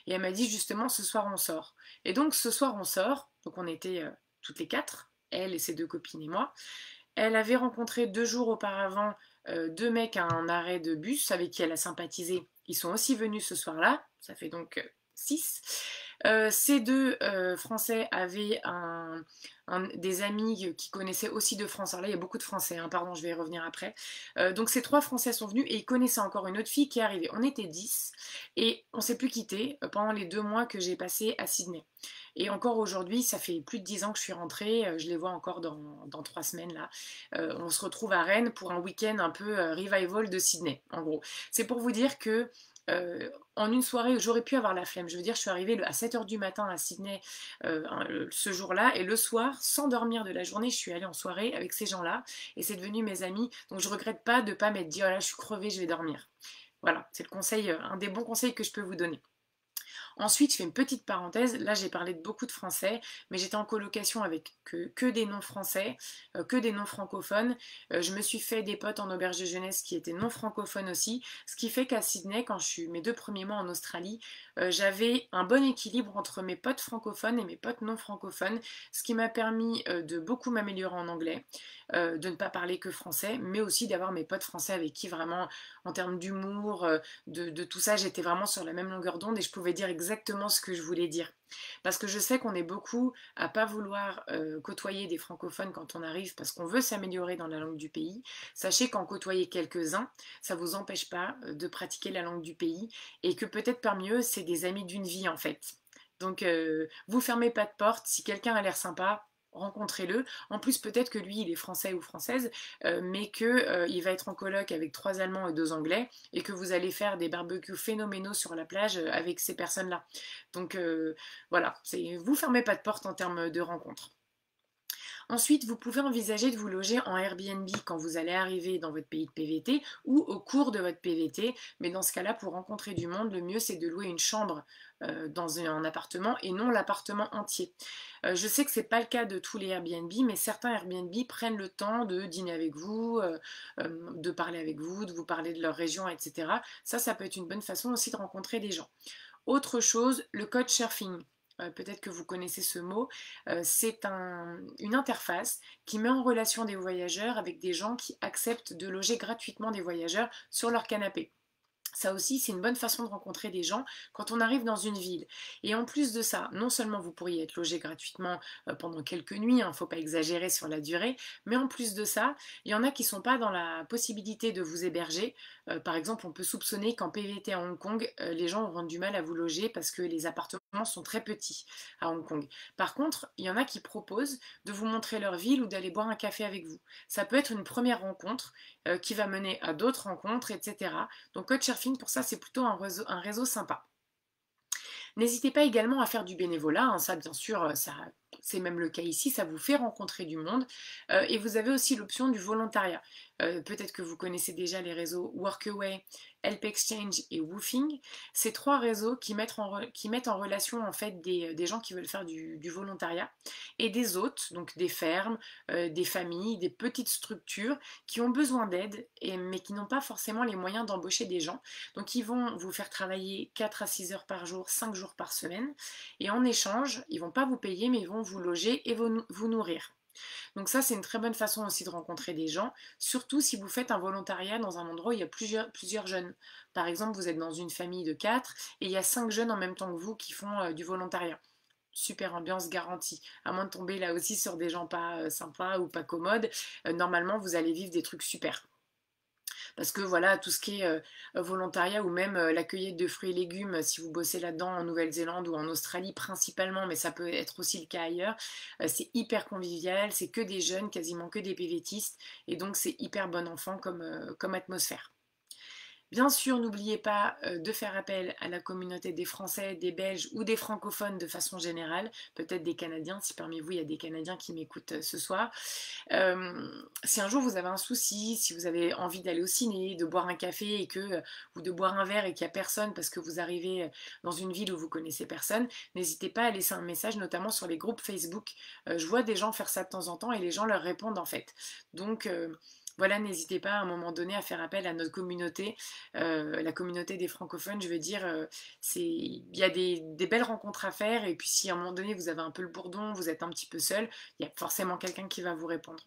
Et elle m'a dit, justement, ce soir, on sort. Et donc, ce soir, on sort. Donc, on était toutes les 4, elle et ses 2 copines et moi. Elle avait rencontré 2 jours auparavant 2 mecs à un arrêt de bus avec qui elle a sympathisé. Ils sont aussi venus ce soir-là, ça fait donc 6. Ces 2 Français avaient des amis qui connaissaient aussi de France. Alors là, il y a beaucoup de Français, hein, pardon, je vais y revenir après. Donc ces 3 Français sont venus et ils connaissaient encore une autre fille qui est arrivée. On était 10 et on s'est plus quittés pendant les 2 mois que j'ai passés à Sydney. Et encore aujourd'hui, ça fait plus de 10 ans que je suis rentrée, je les vois encore dans 3 semaines là. On se retrouve à Rennes pour un week-end un peu revival de Sydney, en gros. C'est pour vous dire que en une soirée, j'aurais pu avoir la flemme. Je veux dire, je suis arrivée à 7h du matin à Sydney ce jour-là, et le soir, sans dormir de la journée, je suis allée en soirée avec ces gens-là, et c'est devenu mes amis. Donc je regrette pas de pas m'être dit, oh là, je suis crevée, je vais dormir. Voilà, c'est le conseil, un des bons conseils que je peux vous donner. Ensuite, je fais une petite parenthèse. Là, j'ai parlé de beaucoup de français, mais j'étais en colocation avec que des non-français, que des non-francophones. Je me suis fait des potes en auberge de jeunesse qui étaient non-francophones aussi, ce qui fait qu'à Sydney, quand je suis mes 2 premiers mois en Australie, j'avais un bon équilibre entre mes potes francophones et mes potes non-francophones, ce qui m'a permis de beaucoup m'améliorer en anglais, de ne pas parler que français, mais aussi d'avoir mes potes français avec qui vraiment, en termes d'humour, de tout ça, j'étais vraiment sur la même longueur d'onde et je pouvais dire exactement ce que je voulais dire. Parce que je sais qu'on est beaucoup à pas vouloir côtoyer des francophones quand on arrive parce qu'on veut s'améliorer dans la langue du pays. Sachez qu'en côtoyer quelques-uns, ça ne vous empêche pas de pratiquer la langue du pays et que peut-être parmi eux, c'est des amis d'une vie en fait. Donc vous fermez pas de porte, si quelqu'un a l'air sympa, rencontrez-le. En plus, peut-être que lui, il est français ou française, mais qu'il va être en coloc avec 3 Allemands et 2 Anglais, et que vous allez faire des barbecues phénoménaux sur la plage avec ces personnes-là. Donc voilà, vous fermez pas de porte en termes de rencontres. Ensuite, vous pouvez envisager de vous loger en Airbnb quand vous allez arriver dans votre pays de PVT ou au cours de votre PVT. Mais dans ce cas-là, pour rencontrer du monde, le mieux c'est de louer une chambre dans un appartement et non l'appartement entier. Je sais que ce n'est pas le cas de tous les Airbnb, mais certains Airbnb prennent le temps de dîner avec vous, de parler avec vous, de vous parler de leur région, etc. Ça peut être une bonne façon aussi de rencontrer des gens. Autre chose, le couchsurfing. Peut-être que vous connaissez ce mot, c'est une interface qui met en relation des voyageurs avec des gens qui acceptent de loger gratuitement des voyageurs sur leur canapé. Ça aussi, c'est une bonne façon de rencontrer des gens quand on arrive dans une ville. Et en plus de ça, non seulement vous pourriez être logé gratuitement pendant quelques nuits, il ne faut pas exagérer sur la durée, mais en plus de ça, il y en a qui ne sont pas dans la possibilité de vous héberger. Par exemple, on peut soupçonner qu'en PVT à Hong Kong, les gens auront du mal à vous loger parce que les appartements sont très petits à Hong Kong. Par contre, il y en a qui proposent de vous montrer leur ville ou d'aller boire un café avec vous. Ça peut être une première rencontre qui va mener à d'autres rencontres, etc. Donc Couchsurfing, pour ça, c'est plutôt un réseau sympa. N'hésitez pas également à faire du bénévolat, hein, ça bien sûr, c'est même le cas ici, ça vous fait rencontrer du monde. Et vous avez aussi l'option du volontariat. Peut-être que vous connaissez déjà les réseaux Workaway, Help Exchange et Woofing. Ces 3 réseaux qui mettent en relation en fait des gens qui veulent faire du volontariat et des hôtes, donc des fermes, des familles, des petites structures qui ont besoin d'aide mais qui n'ont pas forcément les moyens d'embaucher des gens. Donc ils vont vous faire travailler 4 à 6 heures par jour, 5 jours par semaine et en échange, ils ne vont pas vous payer mais ils vont vous loger et vous nourrir. Donc ça, c'est une très bonne façon aussi de rencontrer des gens, surtout si vous faites un volontariat dans un endroit où il y a plusieurs jeunes. Par exemple, vous êtes dans une famille de 4 et il y a 5 jeunes en même temps que vous qui font du volontariat. Super ambiance garantie. À moins de tomber là aussi sur des gens pas sympas ou pas commodes, normalement vous allez vivre des trucs super. Parce que voilà, tout ce qui est volontariat ou même la cueillette de fruits et légumes, si vous bossez là-dedans en Nouvelle-Zélande ou en Australie principalement, mais ça peut être aussi le cas ailleurs, c'est hyper convivial, c'est que des jeunes, quasiment que des PVTistes, et donc c'est hyper bon enfant comme atmosphère. Bien sûr, n'oubliez pas de faire appel à la communauté des Français, des Belges ou des francophones de façon générale, peut-être des Canadiens, si parmi vous il y a des Canadiens qui m'écoutent ce soir. Si un jour vous avez un souci, si vous avez envie d'aller au ciné, de boire un café ou de boire un verre et qu'il n'y a personne parce que vous arrivez dans une ville où vous connaissez personne, n'hésitez pas à laisser un message, notamment sur les groupes Facebook. Je vois des gens faire ça de temps en temps et les gens leur répondent en fait. Donc voilà, n'hésitez pas à un moment donné à faire appel à notre communauté, la communauté des francophones, je veux dire, il y a des belles rencontres à faire, et puis si à un moment donné vous avez un peu le bourdon, vous êtes un petit peu seul, il y a forcément quelqu'un qui va vous répondre.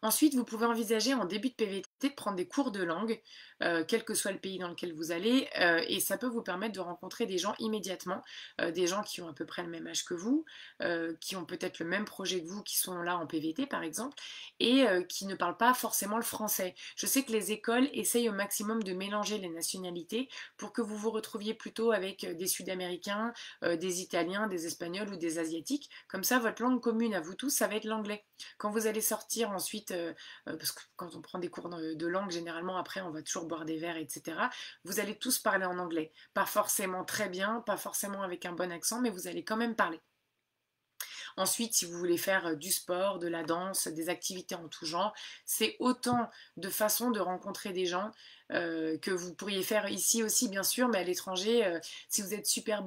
Ensuite, vous pouvez envisager en début de PVT de prendre des cours de langue, quel que soit le pays dans lequel vous allez, et ça peut vous permettre de rencontrer des gens immédiatement, des gens qui ont à peu près le même âge que vous, qui ont peut-être le même projet que vous, qui sont là en PVT par exemple, et qui ne parlent pas forcément le français. Je sais que les écoles essayent au maximum de mélanger les nationalités pour que vous vous retrouviez plutôt avec des Sud-Américains, des Italiens, des Espagnols ou des Asiatiques. Comme ça, votre langue commune à vous tous, ça va être l'anglais. Quand vous allez sortir ensuite, parce que quand on prend des cours de langue, généralement après on va toujours boire des verres, etc. Vous allez tous parler en anglais. Pas forcément très bien, pas forcément avec un bon accent, mais vous allez quand même parler. Ensuite, si vous voulez faire du sport, de la danse, des activités en tout genre, c'est autant de façons de rencontrer des gens que vous pourriez faire ici aussi, bien sûr, mais à l'étranger, si vous êtes super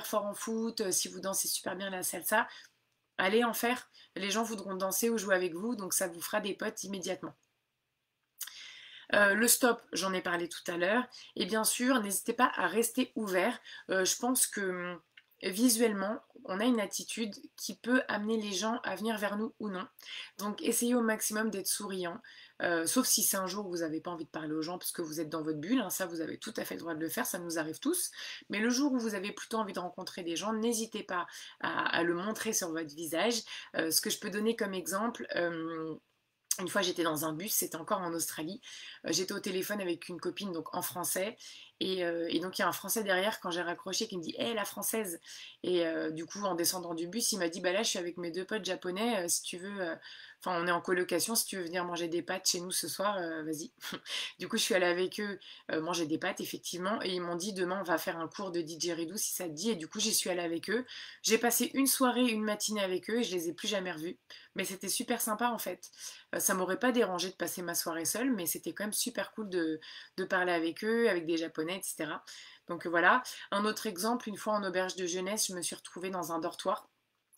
fort en foot, si vous dansez super bien la salsa, allez en faire. Les gens voudront danser ou jouer avec vous, donc ça vous fera des potes immédiatement. Le stop, j'en ai parlé tout à l'heure. Et bien sûr, n'hésitez pas à rester ouvert. Je pense que visuellement, on a une attitude qui peut amener les gens à venir vers nous ou non. Donc essayez au maximum d'être souriant. Sauf si c'est un jour où vous n'avez pas envie de parler aux gens parce que vous êtes dans votre bulle, hein, ça vous avez tout à fait le droit de le faire, ça nous arrive tous. Mais le jour où vous avez plutôt envie de rencontrer des gens, n'hésitez pas à le montrer sur votre visage. Ce que je peux donner comme exemple, une fois j'étais dans un bus, c'était encore en Australie, j'étais au téléphone avec une copine donc en français et donc il y a un français derrière quand j'ai raccroché qui me dit hé la française et du coup en descendant du bus il m'a dit bah là je suis avec mes deux potes japonais si tu veux enfin on est en colocation si tu veux venir manger des pâtes chez nous ce soir vas-y. Du coup je suis allée avec eux manger des pâtes effectivement et ils m'ont dit demain on va faire un cours de didgeridoo si ça te dit et du coup j'y suis allée avec eux, j'ai passé une soirée une matinée avec eux et je les ai plus jamais revus mais c'était super sympa en fait. Ça m'aurait pas dérangé de passer ma soirée seule, mais c'était quand même super cool de parler avec eux, avec des Japonais, etc. Donc voilà. Un autre exemple, une fois en auberge de jeunesse, je me suis retrouvée dans un dortoir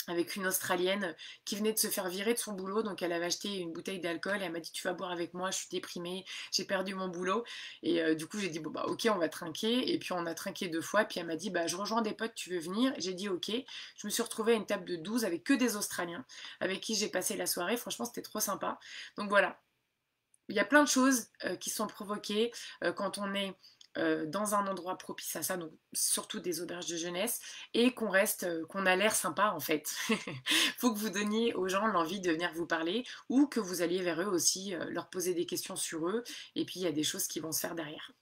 avec une Australienne qui venait de se faire virer de son boulot, donc elle avait acheté une bouteille d'alcool, et elle m'a dit tu vas boire avec moi, je suis déprimée, j'ai perdu mon boulot, et du coup j'ai dit bon bah ok on va trinquer, et puis on a trinqué 2 fois, puis elle m'a dit bah je rejoins des potes, tu veux venir, j'ai dit ok, je me suis retrouvée à une table de 12 avec que des Australiens, avec qui j'ai passé la soirée, franchement c'était trop sympa, donc voilà, il y a plein de choses qui sont provoquées quand on est dans un endroit propice à ça, donc surtout des auberges de jeunesse, et qu'on reste, qu'on a l'air sympa en fait. Faut que vous donniez aux gens l'envie de venir vous parler, ou que vous alliez vers eux aussi, leur poser des questions sur eux, et puis il y a des choses qui vont se faire derrière.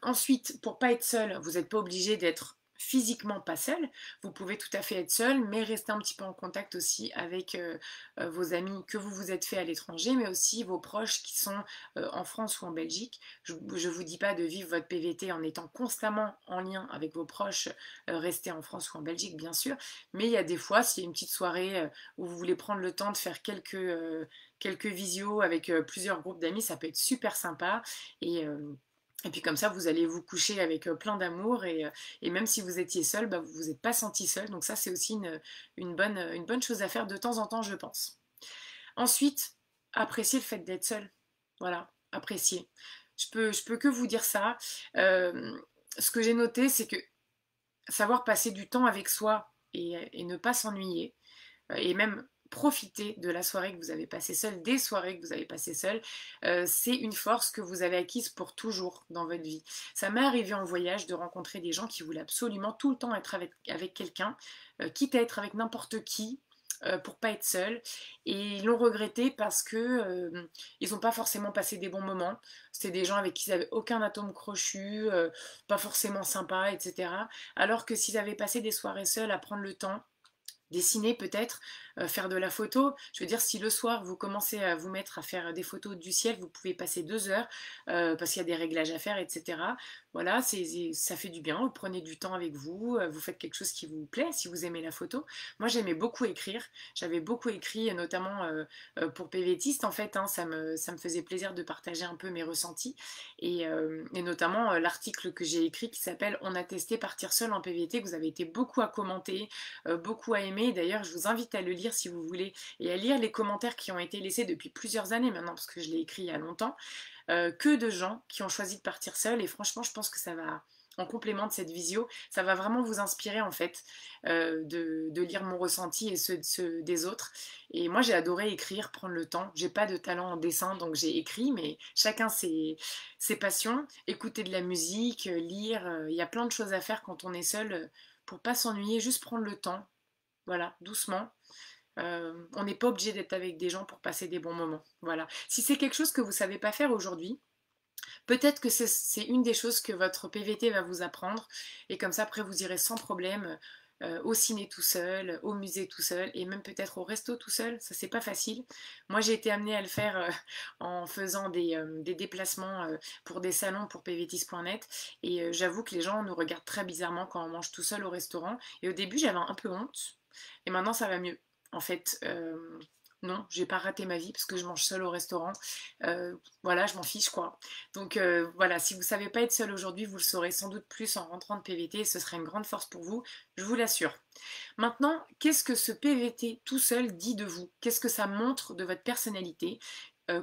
Ensuite, pour pas être seul, vous n'êtes pas obligé d'être physiquement pas seul, vous pouvez tout à fait être seul, mais rester un petit peu en contact aussi avec vos amis que vous vous êtes fait à l'étranger, mais aussi vos proches qui sont en France ou en Belgique. Je ne vous dis pas de vivre votre PVT en étant constamment en lien avec vos proches, rester en France ou en Belgique bien sûr, mais il y a des fois, s'il y a une petite soirée où vous voulez prendre le temps de faire quelques visios avec plusieurs groupes d'amis, ça peut être super sympa et puis comme ça, vous allez vous coucher avec plein d'amour et même si vous étiez seul, bah, vous vous êtes pas senti seul. Donc ça, c'est aussi une bonne chose à faire de temps en temps, je pense. Ensuite, appréciez le fait d'être seul. Voilà, appréciez. Je peux que vous dire ça. Ce que j'ai noté, c'est que savoir passer du temps avec soi et ne pas s'ennuyer, et même profiter de la soirée que vous avez passée seule, des soirées que vous avez passées seule, c'est une force que vous avez acquise pour toujours dans votre vie. Ça m'est arrivé en voyage de rencontrer des gens qui voulaient absolument tout le temps être avec quelqu'un, quitte à être avec n'importe qui, pour pas être seul et ils l'ont regretté parce que ils n'ont pas forcément passé des bons moments, c'était des gens avec qui ils n'avaient aucun atome crochu, pas forcément sympa, etc. Alors que s'ils avaient passé des soirées seules à prendre le temps dessiner peut-être, faire de la photo. Je veux dire, si le soir vous commencez à vous mettre à faire des photos du ciel, vous pouvez passer 2 heures parce qu'il y a des réglages à faire, etc. Voilà, ça fait du bien. Vous prenez du temps avec vous, vous faites quelque chose qui vous plaît si vous aimez la photo. Moi, j'aimais beaucoup écrire. J'avais beaucoup écrit, notamment pour PVTiste, en fait. Hein, ça me faisait plaisir de partager un peu mes ressentis. Et notamment l'article que j'ai écrit qui s'appelle On a testé partir seul en PVT, que vous avez été beaucoup à commenter, beaucoup à aimer. D'ailleurs, je vous invite à le lire si vous voulez et à lire les commentaires qui ont été laissés depuis plusieurs années maintenant, parce que je l'ai écrit il y a longtemps, que de gens qui ont choisi de partir seuls. Et franchement, je pense que ça va, en complément de cette visio, ça va vraiment vous inspirer en fait de lire mon ressenti et ceux des autres. Et moi, j'ai adoré écrire, prendre le temps. J'ai pas de talent en dessin, donc j'ai écrit, mais chacun ses passions. Écouter de la musique, lire, il y a plein de choses à faire quand on est seul pour pas s'ennuyer, juste prendre le temps. Voilà, doucement. On n'est pas obligé d'être avec des gens pour passer des bons moments. Voilà. Si c'est quelque chose que vous ne savez pas faire aujourd'hui, peut-être que c'est une des choses que votre PVT va vous apprendre. Et comme ça, après, vous irez sans problème au ciné tout seul, au musée tout seul et même peut-être au resto tout seul. Ça, c'est pas facile. Moi, j'ai été amenée à le faire en faisant des déplacements pour des salons pour pvtis.net et j'avoue que les gens nous regardent très bizarrement quand on mange tout seul au restaurant. Et au début, j'avais un peu honte et maintenant, ça va mieux. En fait, non, j'ai pas raté ma vie parce que je mange seule au restaurant. Voilà, je m'en fiche quoi. Donc voilà, si vous savez pas être seul aujourd'hui, vous le saurez sans doute plus en rentrant de PVT et ce sera une grande force pour vous, je vous l'assure. Maintenant, qu'est-ce que ce PVT tout seul dit de vous? Qu'est-ce que ça montre de votre personnalité?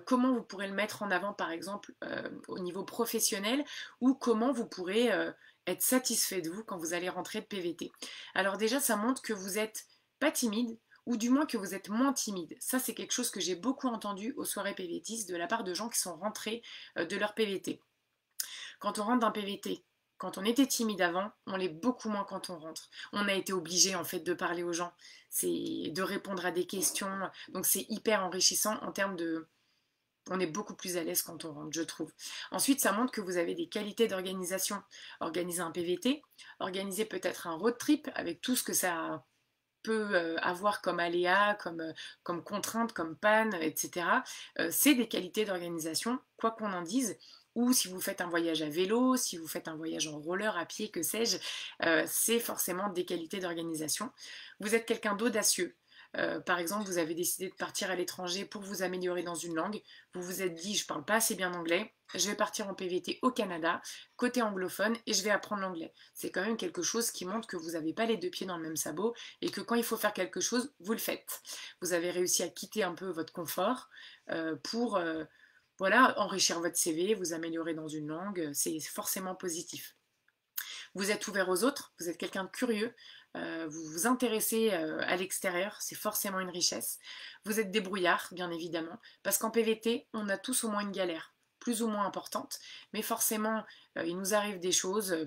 Comment vous pourrez le mettre en avant par exemple au niveau professionnel ou comment vous pourrez être satisfait de vous quand vous allez rentrer de PVT. Alors déjà, ça montre que vous n'êtes pas timide, ou du moins que vous êtes moins timide. Ça, c'est quelque chose que j'ai beaucoup entendu aux soirées PVTistes de la part de gens qui sont rentrés de leur PVT. Quand on rentre d'un PVT, quand on était timide avant, on l'est beaucoup moins quand on rentre. On a été obligé en fait de parler aux gens, c'est de répondre à des questions, donc c'est hyper enrichissant en termes de... On est beaucoup plus à l'aise quand on rentre, je trouve. Ensuite, ça montre que vous avez des qualités d'organisation. Organiser un PVT, organiser peut-être un road trip avec tout ce que ça peut avoir comme aléa, comme contrainte, comme panne, etc. C'est des qualités d'organisation, quoi qu'on en dise. Ou si vous faites un voyage à vélo, si vous faites un voyage en roller, à pied, que sais-je, c'est forcément des qualités d'organisation. Vous êtes quelqu'un d'audacieux. Par exemple, vous avez décidé de partir à l'étranger pour vous améliorer dans une langue. Vous vous êtes dit, je parle pas assez bien anglais, je vais partir en PVT au Canada, côté anglophone, et je vais apprendre l'anglais. C'est quand même quelque chose qui montre que vous n'avez pas les deux pieds dans le même sabot et que quand il faut faire quelque chose, vous le faites. Vous avez réussi à quitter un peu votre confort pour voilà, enrichir votre CV, vous améliorer dans une langue, c'est forcément positif. Vous êtes ouvert aux autres, vous êtes quelqu'un de curieux, vous vous intéressez à l'extérieur, c'est forcément une richesse. Vous êtes débrouillard, bien évidemment, parce qu'en PVT, on a tous au moins une galère, plus ou moins importante, mais forcément, il nous arrive des choses,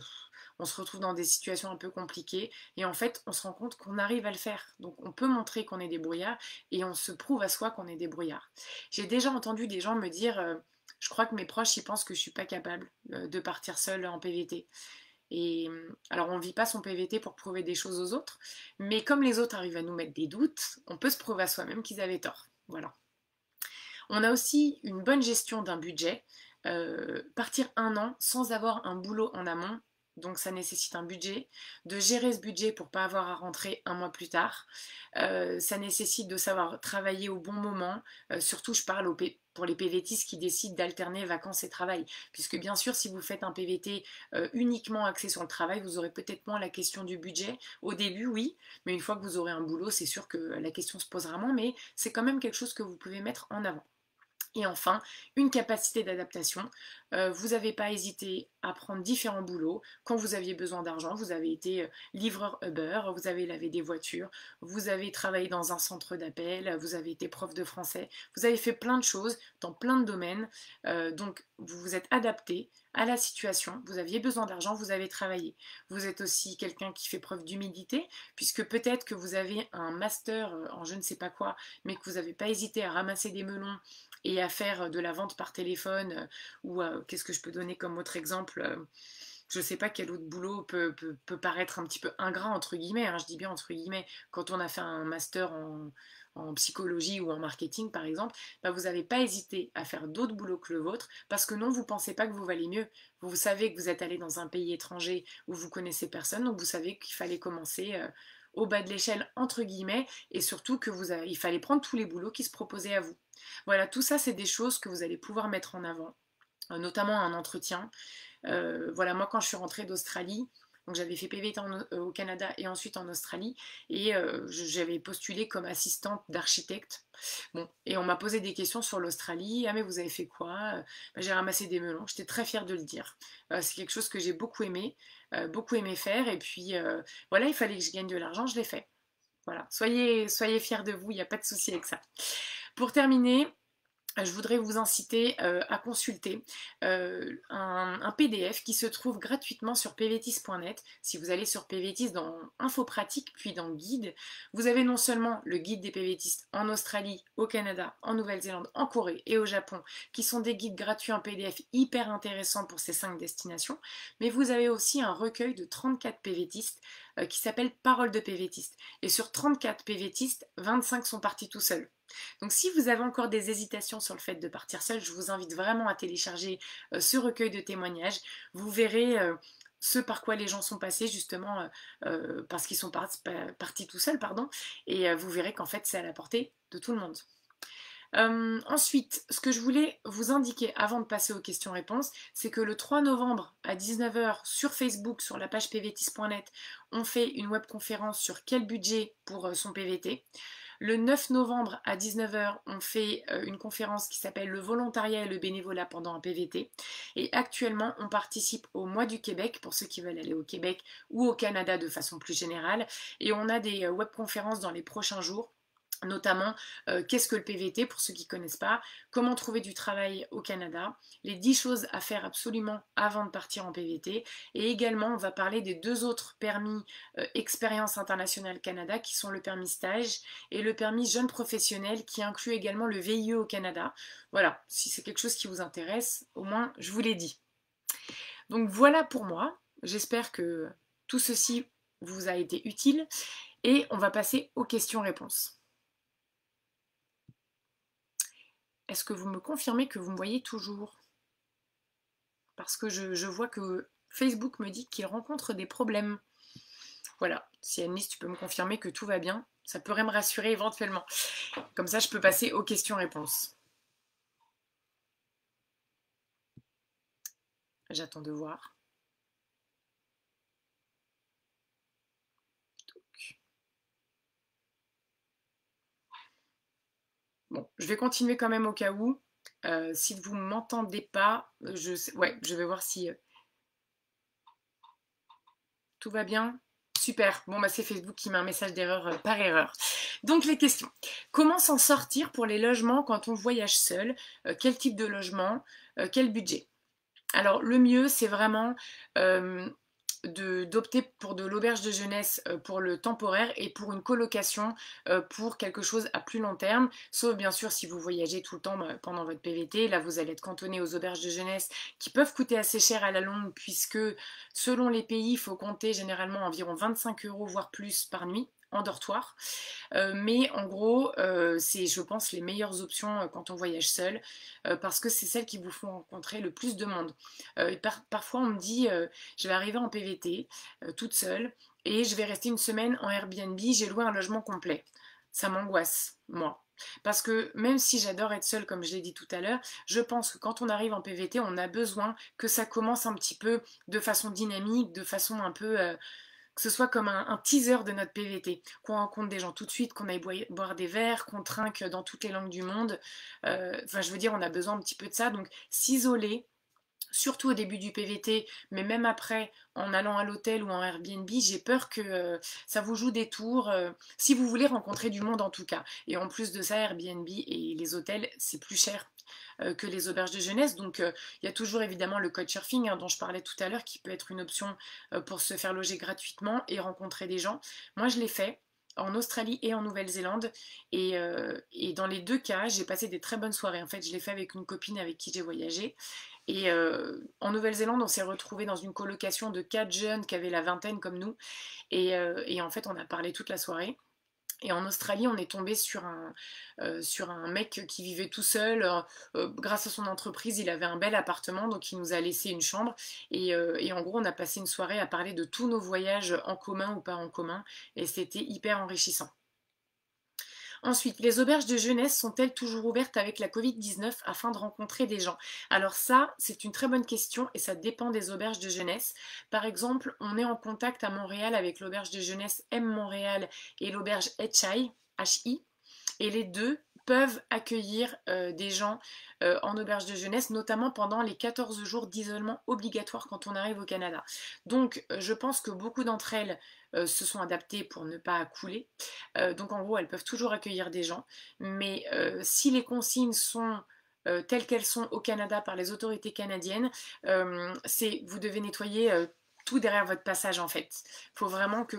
on se retrouve dans des situations un peu compliquées, et en fait, on se rend compte qu'on arrive à le faire. Donc on peut montrer qu'on est débrouillard, et on se prouve à soi qu'on est débrouillard. J'ai déjà entendu des gens me dire... je crois que mes proches, ils pensent que je suis pas capable de partir seule en PVT. Et alors on ne vit pas son PVT pour prouver des choses aux autres, mais comme les autres arrivent à nous mettre des doutes, on peut se prouver à soi-même qu'ils avaient tort. Voilà. On a aussi une bonne gestion d'un budget. Partir un an sans avoir un boulot en amont, donc ça nécessite un budget, de gérer ce budget pour ne pas avoir à rentrer un mois plus tard. Ça nécessite de savoir travailler au bon moment, surtout je parle pour les PVTistes qui décident d'alterner vacances et travail, puisque bien sûr si vous faites un PVT uniquement axé sur le travail, vous aurez peut-être moins la question du budget. Au début oui, mais une fois que vous aurez un boulot, c'est sûr que la question se posera moins, mais c'est quand même quelque chose que vous pouvez mettre en avant. Et enfin, une capacité d'adaptation. Vous n'avez pas hésité à prendre différents boulots. Quand vous aviez besoin d'argent, vous avez été livreur Uber, vous avez lavé des voitures, vous avez travaillé dans un centre d'appel, vous avez été prof de français, vous avez fait plein de choses dans plein de domaines. Donc, vous vous êtes adapté à la situation, vous aviez besoin d'argent, vous avez travaillé. Vous êtes aussi quelqu'un qui fait preuve d'humilité, puisque peut-être que vous avez un master en je ne sais pas quoi, mais que vous n'avez pas hésité à ramasser des melons et à faire de la vente par téléphone ou qu'est-ce que je peux donner comme autre exemple, je ne sais pas quel autre boulot peut paraître un petit peu ingrat entre guillemets, hein, je dis bien entre guillemets, quand on a fait un master en psychologie ou en marketing par exemple, bah vous n'avez pas hésité à faire d'autres boulots que le vôtre parce que non, vous ne pensez pas que vous valez mieux. Vous savez que vous êtes allé dans un pays étranger où vous connaissez personne, donc vous savez qu'il fallait commencer au bas de l'échelle entre guillemets et surtout que il fallait prendre tous les boulots qui se proposaient à vous. Voilà, tout ça c'est des choses que vous allez pouvoir mettre en avant, notamment un entretien. Voilà, moi quand je suis rentrée d'Australie, donc j'avais fait PVT au Canada et ensuite en Australie, et j'avais postulé comme assistante d'architecte. Bon, et on m'a posé des questions sur l'Australie. Ah mais vous avez fait quoi? J'ai ramassé des melons. J'étais très fière de le dire. C'est quelque chose que j'ai beaucoup aimé faire. Et puis voilà, il fallait que je gagne de l'argent, je l'ai fait. Voilà, soyez fiers de vous, il n'y a pas de souci avec ça. Pour terminer, je voudrais vous inciter à consulter un PDF qui se trouve gratuitement sur pvtis.net. Si vous allez sur pvtis dans Info pratique, puis dans Guide, vous avez non seulement le guide des pvtistes en Australie, au Canada, en Nouvelle-Zélande, en Corée et au Japon, qui sont des guides gratuits en PDF hyper intéressants pour ces 5 destinations, mais vous avez aussi un recueil de 34 pvtistes qui s'appelle Paroles de pvtistes. Et sur 34 pvtistes, 25 sont partis tout seuls. Donc si vous avez encore des hésitations sur le fait de partir seul, je vous invite vraiment à télécharger ce recueil de témoignages. Vous verrez ce par quoi les gens sont passés justement parce qu'ils sont partis tout seuls, pardon, et vous verrez qu'en fait c'est à la portée de tout le monde. Ensuite, ce que je voulais vous indiquer avant de passer aux questions-réponses, c'est que le 3 novembre à 19 h sur Facebook, sur la page pvtis.net, on fait une webconférence sur quel budget pour son PVT. Le 9 novembre à 19 h, on fait une conférence qui s'appelle le volontariat et le bénévolat pendant un PVT. Et actuellement, on participe au mois du Québec, pour ceux qui veulent aller au Québec ou au Canada de façon plus générale. Et on a des webconférences dans les prochains jours. Notamment, qu'est-ce que le PVT pour ceux qui ne connaissent pas, comment trouver du travail au Canada, les 10 choses à faire absolument avant de partir en PVT, et également on va parler des 2 autres permis Expérience Internationale Canada qui sont le permis stage et le permis jeune professionnel qui inclut également le VIE au Canada. Voilà, si c'est quelque chose qui vous intéresse, au moins je vous l'ai dit. Donc voilà pour moi, j'espère que tout ceci vous a été utile et on va passer aux questions-réponses. Est-ce que vous me confirmez que vous me voyez toujours? Parce que je vois que Facebook me dit qu'il rencontre des problèmes. Voilà, si Annelise, tu peux me confirmer que tout va bien, ça pourrait me rassurer éventuellement. Comme ça, je peux passer aux questions-réponses. J'attends de voir. Bon, je vais continuer quand même au cas où. Si vous ne m'entendez pas, je vais voir si tout va bien. Super, bon bah c'est Facebook qui met un message d'erreur par erreur. Donc les questions. Comment s'en sortir pour les logements quand on voyage seul? Quel type de logement? Quel budget? Alors le mieux c'est vraiment d'opter pour de l'auberge de jeunesse pour le temporaire et pour une colocation pour quelque chose à plus long terme, sauf bien sûr si vous voyagez tout le temps pendant votre PVT, là vous allez être cantonné aux auberges de jeunesse qui peuvent coûter assez cher à la longue puisque selon les pays il faut compter généralement environ 25 € voire plus par nuit en dortoir. Mais en gros, c'est, je pense, les meilleures options quand on voyage seul, parce que c'est celles qui vous font rencontrer le plus de monde. Parfois, on me dit, je vais arriver en PVT, toute seule, et je vais rester une semaine en Airbnb, j'ai loué un logement complet. Ça m'angoisse, moi. Parce que même si j'adore être seule, comme je l'ai dit tout à l'heure, je pense que quand on arrive en PVT, on a besoin que ça commence un petit peu de façon dynamique, de façon un peu que ce soit comme un teaser de notre PVT, qu'on rencontre des gens tout de suite, qu'on aille boire des verres, qu'on trinque dans toutes les langues du monde. Enfin, je veux dire, on a besoin un petit peu de ça. Donc, s'isoler, surtout au début du PVT, mais même après, en allant à l'hôtel ou en Airbnb, j'ai peur que ça vous joue des tours, si vous voulez rencontrer du monde en tout cas. Et en plus de ça, Airbnb et les hôtels, c'est plus cher que les auberges de jeunesse. Donc il y a toujours évidemment le couchsurfing dont je parlais tout à l'heure qui peut être une option pour se faire loger gratuitement et rencontrer des gens. Moi je l'ai fait en Australie et en Nouvelle-Zélande et dans les 2 cas j'ai passé des très bonnes soirées. En fait je l'ai fait avec une copine avec qui j'ai voyagé et en Nouvelle-Zélande on s'est retrouvés dans une colocation de 4 jeunes qui avaient la vingtaine comme nous et en fait on a parlé toute la soirée. Et en Australie, on est tombé sur un mec qui vivait tout seul. Grâce à son entreprise, il avait un bel appartement, donc il nous a laissé une chambre. Et en gros, on a passé une soirée à parler de tous nos voyages en commun ou pas en commun. Et c'était hyper enrichissant. Ensuite, les auberges de jeunesse sont-elles toujours ouvertes avec la Covid-19 afin de rencontrer des gens? Alors ça, c'est une très bonne question et ça dépend des auberges de jeunesse. Par exemple, on est en contact à Montréal avec l'auberge de jeunesse M Montréal et l'auberge HI, et les deux peuvent accueillir des gens en auberge de jeunesse, notamment pendant les 14 jours d'isolement obligatoire quand on arrive au Canada. Donc je pense que beaucoup d'entre elles se sont adaptées pour ne pas couler. Donc en gros, elles peuvent toujours accueillir des gens. Mais si les consignes sont telles qu'elles sont au Canada par les autorités canadiennes, c'est vous devez nettoyer tout derrière votre passage en fait. Il faut vraiment que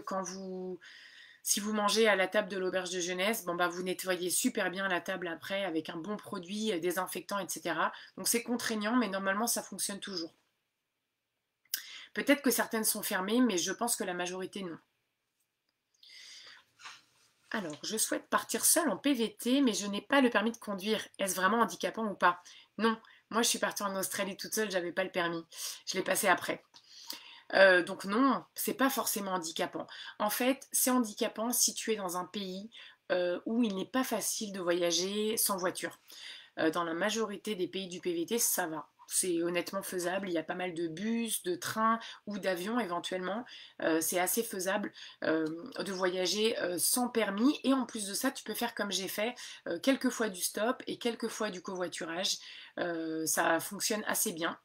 si vous mangez à la table de l'auberge de jeunesse, bon bah vous nettoyez super bien la table après avec un bon produit désinfectant, etc. Donc c'est contraignant, mais normalement ça fonctionne toujours. Peut-être que certaines sont fermées, mais je pense que la majorité non. Alors, je souhaite partir seule en PVT, mais je n'ai pas le permis de conduire. Est-ce vraiment handicapant ou pas? Non, moi je suis partie en Australie toute seule, j'avais pas le permis. Je l'ai passé après. Donc non, c'est pas forcément handicapant. En fait, c'est handicapant si tu es dans un pays où il n'est pas facile de voyager sans voiture. Dans la majorité des pays du PVT, ça va. C'est honnêtement faisable. Il y a pas mal de bus, de trains ou d'avions éventuellement. C'est assez faisable de voyager sans permis. Et en plus de ça, tu peux faire comme j'ai fait, quelques fois du stop et quelques fois du covoiturage. Ça fonctionne assez bien.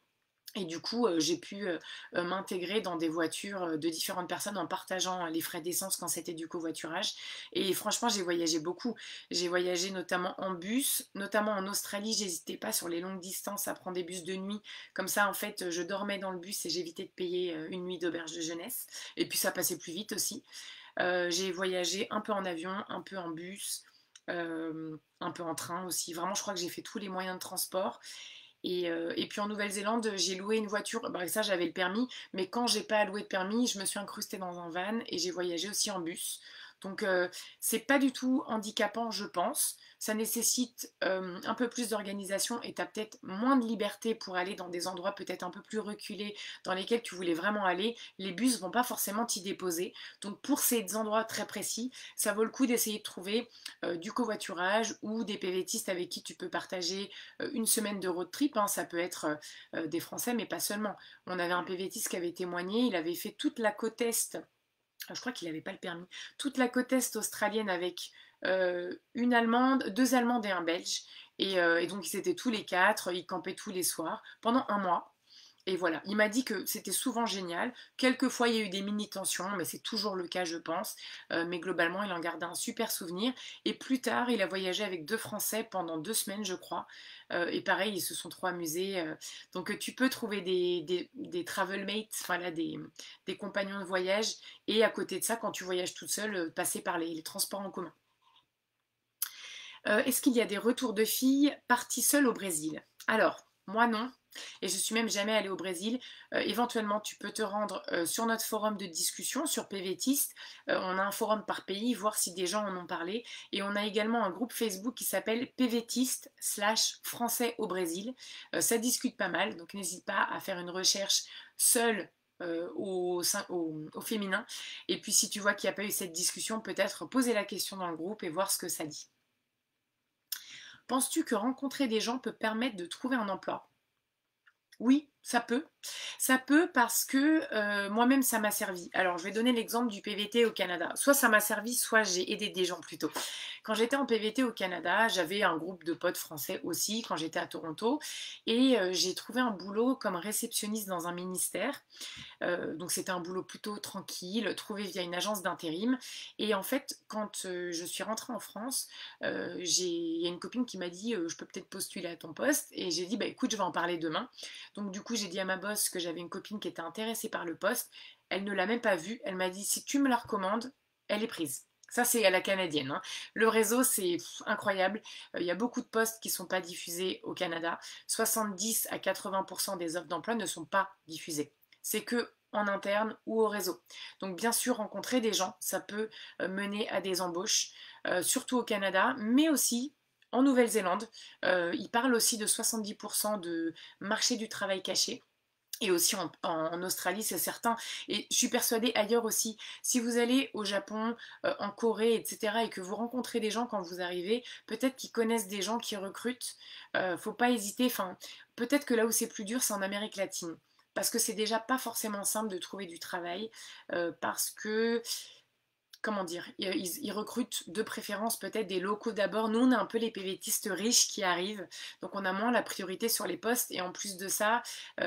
Et du coup, j'ai pu m'intégrer dans des voitures de différentes personnes en partageant les frais d'essence quand c'était du covoiturage. Et franchement, j'ai voyagé beaucoup. J'ai voyagé notamment en bus, notamment en Australie. J'hésitais pas sur les longues distances à prendre des bus de nuit. Comme ça, en fait, je dormais dans le bus et j'évitais de payer une nuit d'auberge de jeunesse. Et puis, ça passait plus vite aussi. J'ai voyagé un peu en avion, un peu en bus, un peu en train aussi. Vraiment, je crois que j'ai fait tous les moyens de transport. Et puis en Nouvelle-Zélande, j'ai loué une voiture. Bah, ça, j'avais le permis. Mais quand j'ai pas loué de permis, je me suis incrustée dans un van et j'ai voyagé aussi en bus. Donc, c'est pas du tout handicapant, je pense. Ça nécessite un peu plus d'organisation et tu as peut-être moins de liberté pour aller dans des endroits peut-être un peu plus reculés dans lesquels tu voulais vraiment aller. Les bus vont pas forcément t'y déposer. Donc, pour ces endroits très précis, ça vaut le coup d'essayer de trouver du covoiturage ou des PVTistes avec qui tu peux partager une semaine de road trip, hein. Ça peut être des Français, mais pas seulement. On avait un PVTiste qui avait témoigné, il avait fait toute la côte est, je crois qu'il n'avait pas le permis, toute la côte est australienne avec une Allemande, deux Allemandes et un Belge. Et donc ils étaient tous les quatre, ils campaient tous les soirs pendant un mois. Et voilà, il m'a dit que c'était souvent génial. Quelquefois, il y a eu des mini-tensions, mais c'est toujours le cas, je pense. Mais globalement, il en garda un super souvenir. Et plus tard, il a voyagé avec deux Français pendant 2 semaines, je crois. Et pareil, ils se sont trop amusés. Donc, tu peux trouver des travel mates, enfin là, des compagnons de voyage. Et à côté de ça, quand tu voyages toute seule, passer par les transports en commun. Est-ce qu'il y a des retours de filles parties seules au Brésil? Alors, moi non. Et je suis même jamais allée au Brésil. Éventuellement, tu peux te rendre sur notre forum de discussion sur PVTist. On a un forum par pays, voir si des gens en ont parlé. Et on a également un groupe Facebook qui s'appelle PVTist/Français au Brésil. Ça discute pas mal, donc n'hésite pas à faire une recherche seule au féminin. Et puis si tu vois qu'il n'y a pas eu cette discussion, peut-être poser la question dans le groupe et voir ce que ça dit. Penses-tu que rencontrer des gens peut permettre de trouver un emploi? Oui, ça peut. Ça peut parce que moi-même, ça m'a servi. Alors, je vais donner l'exemple du PVT au Canada. Soit ça m'a servi, soit j'ai aidé des gens plutôt. Quand j'étais en PVT au Canada, j'avais un groupe de potes français aussi quand j'étais à Toronto. Et j'ai trouvé un boulot comme réceptionniste dans un ministère. Donc c'était un boulot plutôt tranquille, trouvé via une agence d'intérim. Et en fait, quand je suis rentrée en France, il y a une copine qui m'a dit je peux peut-être postuler à ton poste. Et j'ai dit bah écoute, je vais en parler demain. Donc du coup, j'ai dit à ma boss que j'avais une copine qui était intéressée par le poste. Elle ne l'a même pas vue. Elle m'a dit si tu me la recommandes, elle est prise. Ça, c'est à la canadienne, hein. Le réseau, c'est incroyable. Il y a beaucoup de postes qui ne sont pas diffusés au Canada. 70 à 80% des offres d'emploi ne sont pas diffusées. C'est que en interne ou au réseau. Donc bien sûr, rencontrer des gens, ça peut mener à des embauches, surtout au Canada, mais aussi en Nouvelle-Zélande. Ils parlent aussi de 70% de marché du travail caché. Et aussi en Australie, c'est certain. Et je suis persuadée ailleurs aussi. Si vous allez au Japon, en Corée, etc., et que vous rencontrez des gens quand vous arrivez, peut-être qu'ils connaissent des gens qui recrutent. Faut pas hésiter. Enfin, peut-être que là où c'est plus dur, c'est en Amérique latine. Parce que c'est déjà pas forcément simple de trouver du travail. Parce que comment dire, ils recrutent de préférence peut-être des locaux d'abord. Nous, on est un peu les PVTistes riches qui arrivent, donc on a moins la priorité sur les postes, et en plus de ça, on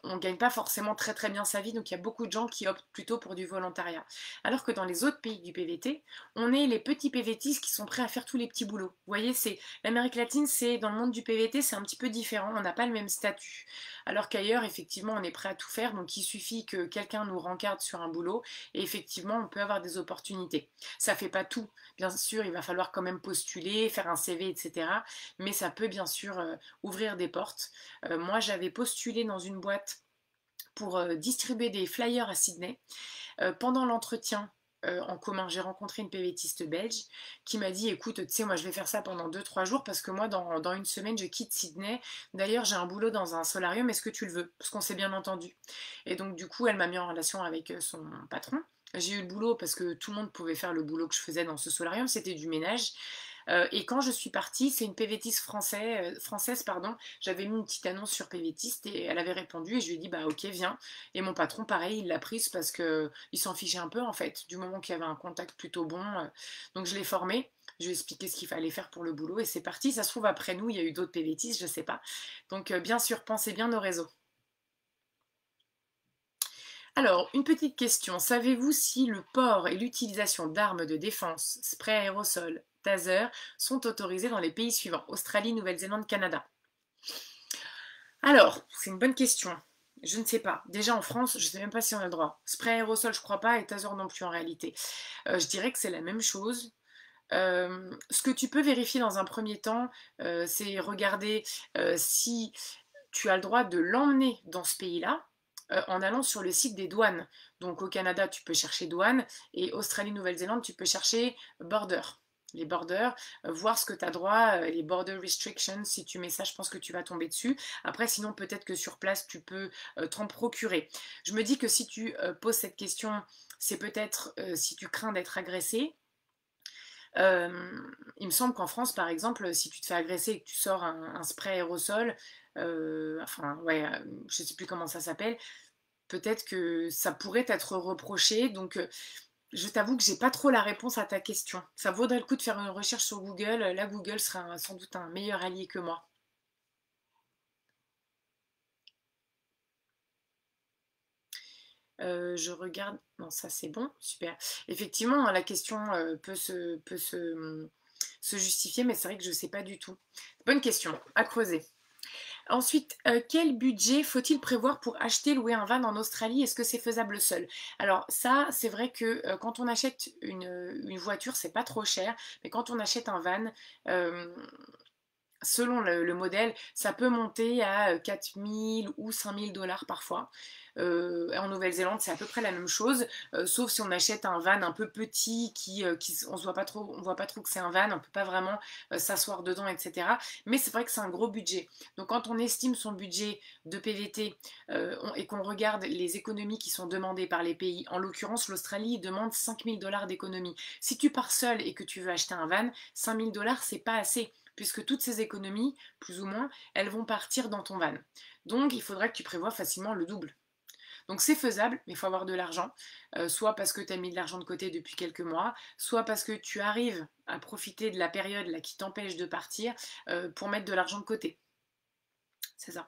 ne gagne pas forcément très très bien sa vie, donc il y a beaucoup de gens qui optent plutôt pour du volontariat. Alors que dans les autres pays du PVT, on est les petits PVTistes qui sont prêts à faire tous les petits boulots. Vous voyez, c'est l'Amérique latine, c'est dans le monde du PVT, c'est un petit peu différent, on n'a pas le même statut. Alors qu'ailleurs, effectivement, on est prêt à tout faire, donc il suffit que quelqu'un nous rencarde sur un boulot, et effectivement, on peut avoir des opportunités. Ça fait pas tout. Bien sûr, il va falloir quand même postuler, faire un CV, etc. Mais ça peut bien sûr ouvrir des portes. Moi, j'avais postulé dans une boîte pour distribuer des flyers à Sydney. Pendant l'entretien en commun, j'ai rencontré une PVTiste belge qui m'a dit écoute, tu sais, moi je vais faire ça pendant 2-3 jours parce que moi dans une semaine je quitte Sydney. D'ailleurs, j'ai un boulot dans un solarium, est-ce que tu le veux? Parce qu'on s'est bien entendu. Et donc, du coup, elle m'a mis en relation avec son patron. J'ai eu le boulot parce que tout le monde pouvait faire le boulot que je faisais dans ce solarium, c'était du ménage. Et quand je suis partie, c'est une PVTiste française, pardon. J'avais mis une petite annonce sur PVTiste et elle avait répondu et je lui ai dit bah ok viens. Et mon patron pareil, il l'a prise parce que il s'en fichait un peu en fait, du moment qu'il y avait un contact plutôt bon. Donc je l'ai formé. Je lui ai expliqué ce qu'il fallait faire pour le boulot et c'est parti. Ça se trouve après nous, il y a eu d'autres PVTistes, je sais pas. Donc bien sûr, pensez bien nos réseaux. Alors, une petite question. Savez-vous si le port et l'utilisation d'armes de défense, spray aérosol, taser, sont autorisés dans les pays suivants? Australie, Nouvelle-Zélande, Canada. Alors, c'est une bonne question. Je ne sais pas. Déjà en France, je ne sais même pas si on a le droit. Spray aérosol, je crois pas, et taser non plus en réalité. Je dirais que c'est la même chose. Ce que tu peux vérifier dans un premier temps, c'est regarder si tu as le droit de l'emmener dans ce pays-là en allant sur le site des douanes. Donc au Canada, tu peux chercher douane et Australie-Nouvelle-Zélande, tu peux chercher border. Les borders, voir ce que tu as droit, les border restrictions, si tu mets ça, je pense que tu vas tomber dessus. Après, sinon, peut-être que sur place, tu peux t'en procurer. Je me dis que si tu poses cette question, c'est peut-être si tu crains d'être agressé. Il me semble qu'en France, par exemple, si tu te fais agresser et que tu sors un spray aérosol, enfin, ouais, je sais plus comment ça s'appelle, peut-être que ça pourrait être reproché. Donc, je t'avoue que j'ai pas trop la réponse à ta question. Ça vaudrait le coup de faire une recherche sur Google. Là, Google sera sans doute un meilleur allié que moi. Je regarde. Non, ça c'est bon, super. Effectivement, la question peut se justifier, mais c'est vrai que je ne sais pas du tout. Bonne question, à creuser. Ensuite, quel budget faut-il prévoir pour acheter, louer un van en Australie? Est-ce que c'est faisable seul? Alors ça, c'est vrai que quand on achète une voiture, c'est pas trop cher, mais quand on achète un van, euh, selon le modèle, ça peut monter à 4000 ou 5000 $ parfois. En Nouvelle-Zélande, c'est à peu près la même chose, sauf si on achète un van un peu petit on voit pas trop que c'est un van, on peut pas vraiment s'asseoir dedans, etc. Mais c'est vrai que c'est un gros budget. Donc quand on estime son budget de PVT et qu'on regarde les économies qui sont demandées par les pays, en l'occurrence l'Australie demande 5000 $ d'économie. Si tu pars seul et que tu veux acheter un van, 5000 $ c'est pas assez puisque toutes ces économies, plus ou moins, elles vont partir dans ton van. Donc il faudra que tu prévois facilement le double. Donc c'est faisable, mais il faut avoir de l'argent, soit parce que tu as mis de l'argent de côté depuis quelques mois, soit parce que tu arrives à profiter de la période là, qui t'empêche de partir pour mettre de l'argent de côté. C'est ça.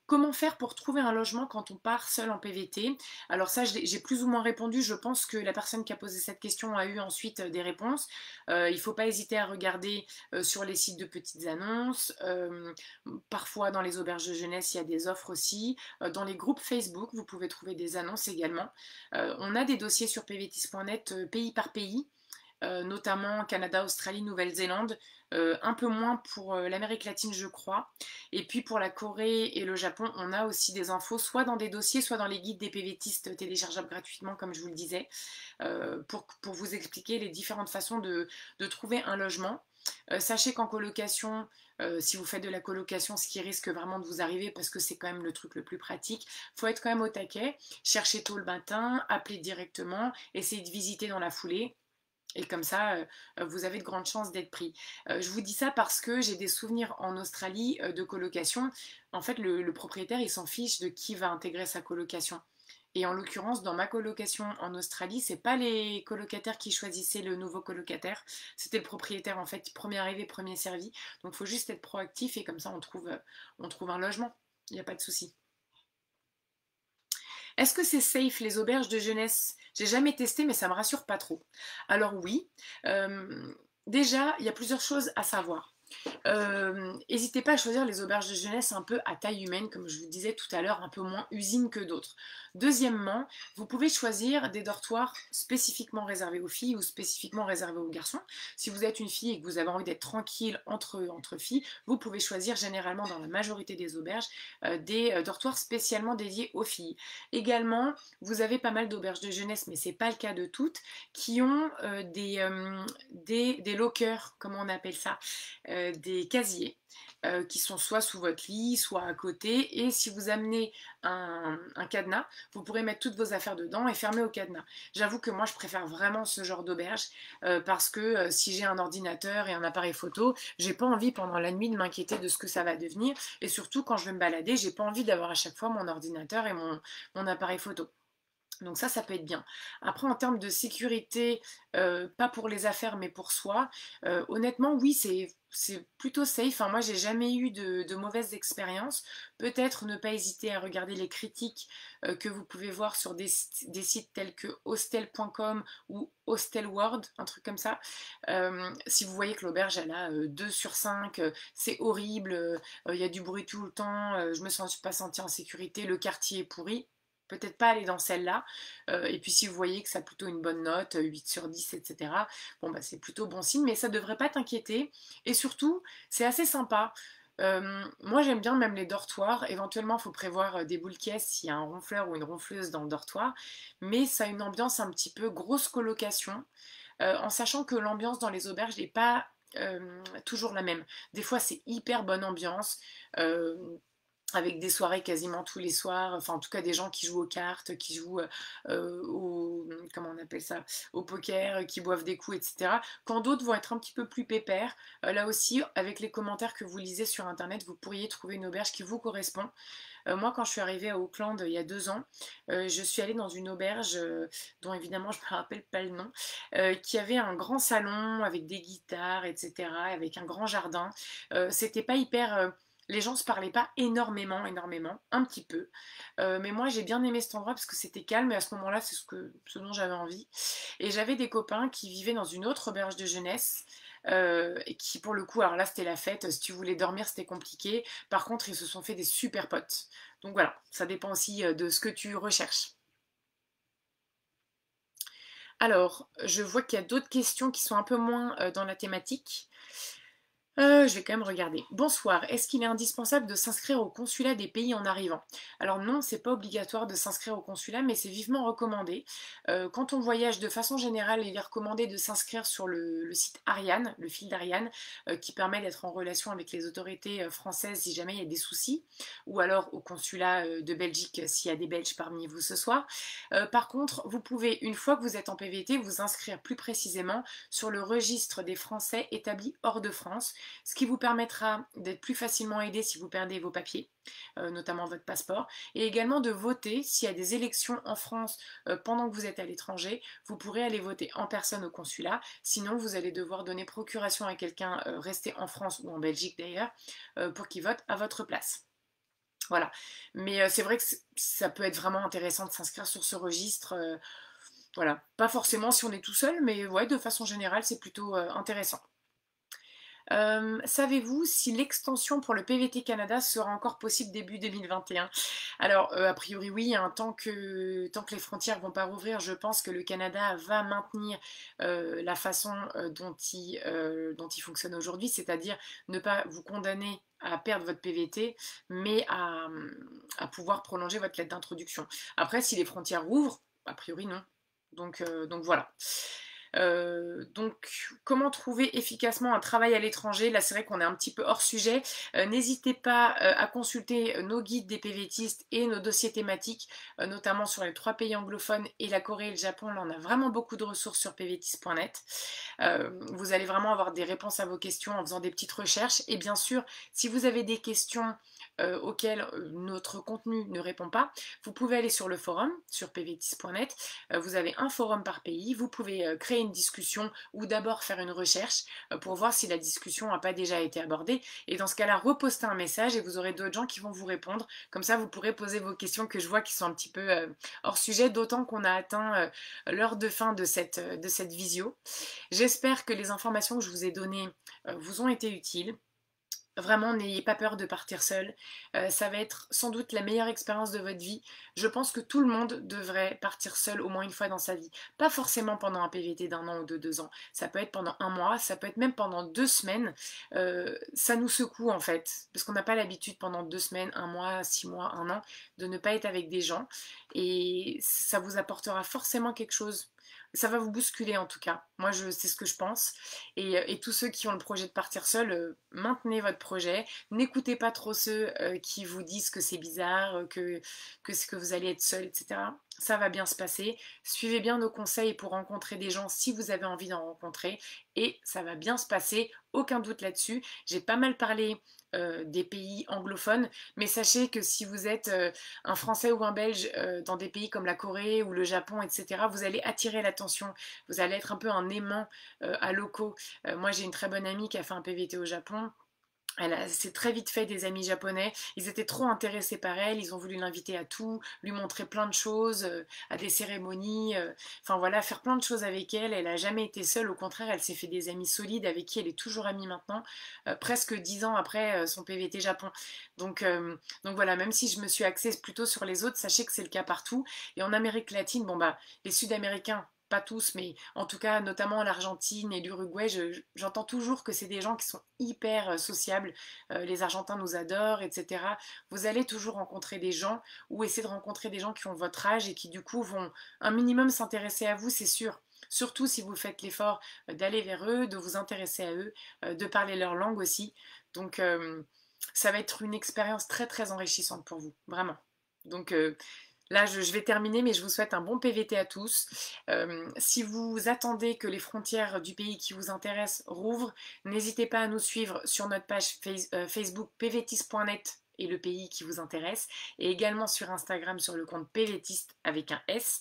Comment faire pour trouver un logement quand on part seul en PVT? Alors ça, j'ai plus ou moins répondu. Je pense que la personne qui a posé cette question a eu ensuite des réponses. Il ne faut pas hésiter à regarder sur les sites de petites annonces. Parfois, dans les auberges de jeunesse, il y a des offres aussi. Dans les groupes Facebook, vous pouvez trouver des annonces également. On a des dossiers sur pvtis.net pays par pays. Notamment Canada, Australie, Nouvelle-Zélande, un peu moins pour l'Amérique latine je crois, et puis pour la Corée et le Japon on a aussi des infos soit dans des dossiers, soit dans les guides des PVTistes téléchargeables gratuitement comme je vous le disais, pour vous expliquer les différentes façons de trouver un logement. Sachez qu'en colocation, si vous faites de la colocation, ce qui risque vraiment de vous arriver parce que c'est quand même le truc le plus pratique, il faut être quand même au taquet, chercher tôt le matin, appeler directement, essayer de visiter dans la foulée. Et comme ça, vous avez de grandes chances d'être pris. Je vous dis ça parce que j'ai des souvenirs en Australie de colocation. En fait, le propriétaire, il s'en fiche de qui va intégrer sa colocation. Et en l'occurrence, dans ma colocation en Australie, c'est pas les colocataires qui choisissaient le nouveau colocataire, c'était le propriétaire en fait, premier arrivé, premier servi. Donc il faut juste être proactif et comme ça on trouve un logement, il n'y a pas de souci. Est-ce que c'est safe les auberges de jeunesse? J'ai jamais testé mais ça me rassure pas trop. Alors oui, euh, déjà il y a plusieurs choses à savoir. N'hésitez pas à choisir les auberges de jeunesse un peu à taille humaine, comme je vous disais tout à l'heure, un peu moins usine que d'autres. Deuxièmement, vous pouvez choisir des dortoirs spécifiquement réservés aux filles ou spécifiquement réservés aux garçons. Si vous êtes une fille et que vous avez envie d'être tranquille entre filles, vous pouvez choisir généralement dans la majorité des auberges des dortoirs spécialement dédiés aux filles. Également, vous avez pas mal d'auberges de jeunesse, mais c'est pas le cas de toutes, qui ont des lockers, comment on appelle ça, des casiers qui sont soit sous votre lit, soit à côté. Et si vous amenez un cadenas, vous pourrez mettre toutes vos affaires dedans et fermer au cadenas. J'avoue que moi, je préfère vraiment ce genre d'auberge parce que si j'ai un ordinateur et un appareil photo, j'ai pas envie pendant la nuit de m'inquiéter de ce que ça va devenir. Et surtout, quand je vais me balader, j'ai pas envie d'avoir à chaque fois mon ordinateur et mon appareil photo. Donc ça peut être bien. Après, en termes de sécurité, pas pour les affaires, mais pour soi, honnêtement, oui, c'est plutôt safe. Enfin, moi, j'ai jamais eu de mauvaises expériences. Peut-être ne pas hésiter à regarder les critiques que vous pouvez voir sur des sites tels que hostel.com ou hostelworld, un truc comme ça. Si vous voyez que l'auberge, elle a 2 sur 5, c'est horrible, il y a du bruit tout le temps, je me sens pas sentie en sécurité, le quartier est pourri, peut-être pas aller dans celle-là. Et puis si vous voyez que ça a plutôt une bonne note, 8 sur 10, etc., bon bah c'est plutôt bon signe, mais ça devrait pas t'inquiéter. Et surtout, c'est assez sympa. Moi j'aime bien même les dortoirs. Éventuellement, il faut prévoir des boules caisses s'il y a un ronfleur ou une ronfleuse dans le dortoir. Mais ça a une ambiance un petit peu grosse colocation, en sachant que l'ambiance dans les auberges n'est pas toujours la même. Des fois, c'est hyper bonne ambiance. Euh, avec des soirées quasiment tous les soirs, enfin en tout cas des gens qui jouent aux cartes, qui jouent comment on appelle ça, au poker, qui boivent des coups, etc. Quand d'autres vont être un petit peu plus pépères, là aussi, avec les commentaires que vous lisez sur internet, vous pourriez trouver une auberge qui vous correspond. Moi, quand je suis arrivée à Auckland il y a 2 ans, je suis allée dans une auberge dont évidemment je ne me rappelle pas le nom, qui avait un grand salon avec des guitares, etc., avec un grand jardin. C'était pas hyper les gens se parlaient pas énormément, un petit peu. Mais moi, j'ai bien aimé cet endroit parce que c'était calme et à ce moment-là, c'est ce dont j'avais envie. Et j'avais des copains qui vivaient dans une autre auberge de jeunesse. Et qui pour le coup, alors là c'était la fête, si tu voulais dormir c'était compliqué, par contre ils se sont fait des super potes. Donc voilà, ça dépend aussi de ce que tu recherches. Alors, je vois qu'il y a d'autres questions qui sont un peu moins dans la thématique. Je vais quand même regarder. Bonsoir, est-ce qu'il est indispensable de s'inscrire au consulat des pays en arrivant? Alors non, c'est pas obligatoire de s'inscrire au consulat, mais c'est vivement recommandé. Quand on voyage de façon générale, il est recommandé de s'inscrire sur le site Ariane, le fil d'Ariane, qui permet d'être en relation avec les autorités françaises si jamais il y a des soucis, ou alors au consulat de Belgique s'il y a des Belges parmi vous ce soir. Par contre, vous pouvez, une fois que vous êtes en PVT, vous inscrire plus précisément sur le registre des Français établis hors de France, ce qui vous permettra d'être plus facilement aidé si vous perdez vos papiers, notamment votre passeport, et également de voter s'il y a des élections en France pendant que vous êtes à l'étranger. Vous pourrez aller voter en personne au consulat, sinon vous allez devoir donner procuration à quelqu'un resté en France ou en Belgique d'ailleurs, pour qu'il vote à votre place. Voilà, mais c'est vrai que ça peut être vraiment intéressant de s'inscrire sur ce registre. Voilà, pas forcément si on est tout seul, mais ouais, de façon générale, c'est plutôt intéressant. Savez-vous si l'extension pour le PVT Canada sera encore possible début 2021? Alors, a priori oui, hein, tant que les frontières vont pas rouvrir, je pense que le Canada va maintenir la façon dont il fonctionne aujourd'hui, c'est-à-dire ne pas vous condamner à perdre votre PVT, mais à pouvoir prolonger votre lettre d'introduction. Après, si les frontières rouvrent, a priori non. Donc voilà. Donc, comment trouver efficacement un travail à l'étranger? Là, c'est vrai qu'on est un petit peu hors sujet. N'hésitez pas à consulter nos guides des PVTistes et nos dossiers thématiques, notamment sur les 3 pays anglophones et la Corée et le Japon. Là, on a vraiment beaucoup de ressources sur pvtist.net. Vous allez vraiment avoir des réponses à vos questions en faisant des petites recherches. Et bien sûr, si vous avez des questions auxquelles notre contenu ne répond pas, vous pouvez aller sur le forum, sur pvtis.net. Vous avez un forum par pays. Vous pouvez créer une discussion ou d'abord faire une recherche pour voir si la discussion n'a pas déjà été abordée. Et dans ce cas-là, repostez un message et vous aurez d'autres gens qui vont vous répondre. Comme ça, vous pourrez poser vos questions que je vois qui sont un petit peu hors sujet, d'autant qu'on a atteint l'heure de fin de cette visio. J'espère que les informations que je vous ai données vous ont été utiles. Vraiment, n'ayez pas peur de partir seul. Ça va être sans doute la meilleure expérience de votre vie. Je pense que tout le monde devrait partir seul au moins une fois dans sa vie. Pas forcément pendant un PVT d'1 an ou de 2 ans. Ça peut être pendant un mois, ça peut être même pendant 2 semaines. Ça nous secoue en fait, parce qu'on n'a pas l'habitude pendant 2 semaines, un mois, 6 mois, un an, de ne pas être avec des gens. Et ça vous apportera forcément quelque chose. Ça va vous bousculer en tout cas. Moi, c'est ce que je pense. Et tous ceux qui ont le projet de partir seul, maintenez votre projet. N'écoutez pas trop ceux qui vous disent que c'est bizarre, que vous allez être seul, etc. Ça va bien se passer. Suivez bien nos conseils pour rencontrer des gens si vous avez envie d'en rencontrer. Et ça va bien se passer. Aucun doute là-dessus. J'ai pas mal parlé des pays anglophones, mais sachez que si vous êtes un Français ou un Belge dans des pays comme la Corée ou le Japon, etc., vous allez attirer l'attention, vous allez être un peu un aimant à locaux. Moi j'ai une très bonne amie qui a fait un PVT au Japon. Elle s'est très vite fait des amis japonais. Ils étaient trop intéressés par elle. Ils ont voulu l'inviter à tout, lui montrer plein de choses, à des cérémonies. Enfin voilà, faire plein de choses avec elle. Elle n'a jamais été seule. Au contraire, elle s'est fait des amis solides avec qui elle est toujours amie maintenant, presque 10 ans après son PVT Japon. Donc voilà, même si je me suis axée plutôt sur les autres, sachez que c'est le cas partout. Et en Amérique latine, bon bah, les Sud-Américains, pas tous, mais en tout cas, notamment l'Argentine et l'Uruguay, j'entends toujours que c'est des gens qui sont hyper sociables. Les Argentins nous adorent, etc. Vous allez toujours rencontrer des gens ou essayer de rencontrer des gens qui ont votre âge et qui du coup vont un minimum s'intéresser à vous, c'est sûr. Surtout si vous faites l'effort d'aller vers eux, de vous intéresser à eux, de parler leur langue aussi. Donc ça va être une expérience très très enrichissante pour vous, vraiment. Donc là, je vais terminer, mais je vous souhaite un bon PVT à tous. Si vous attendez que les frontières du pays qui vous intéresse rouvrent, n'hésitez pas à nous suivre sur notre page Facebook pvtis.net et le pays qui vous intéresse, et également sur Instagram sur le compte pvtiste avec un S.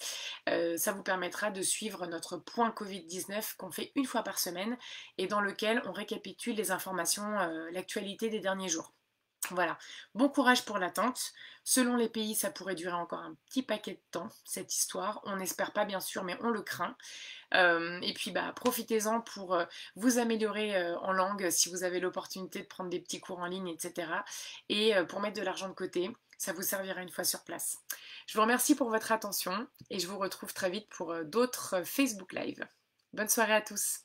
Ça vous permettra de suivre notre point Covid-19 qu'on fait une fois par semaine et dans lequel on récapitule les informations, l'actualité des derniers jours. Voilà, bon courage pour l'attente. Selon les pays, ça pourrait durer encore un petit paquet de temps, cette histoire. On n'espère pas, bien sûr, mais on le craint. Et puis, bah, profitez-en pour vous améliorer en langue si vous avez l'opportunité de prendre des petits cours en ligne, etc. Et pour mettre de l'argent de côté, ça vous servira une fois sur place. Je vous remercie pour votre attention et je vous retrouve très vite pour d'autres Facebook Live. Bonne soirée à tous.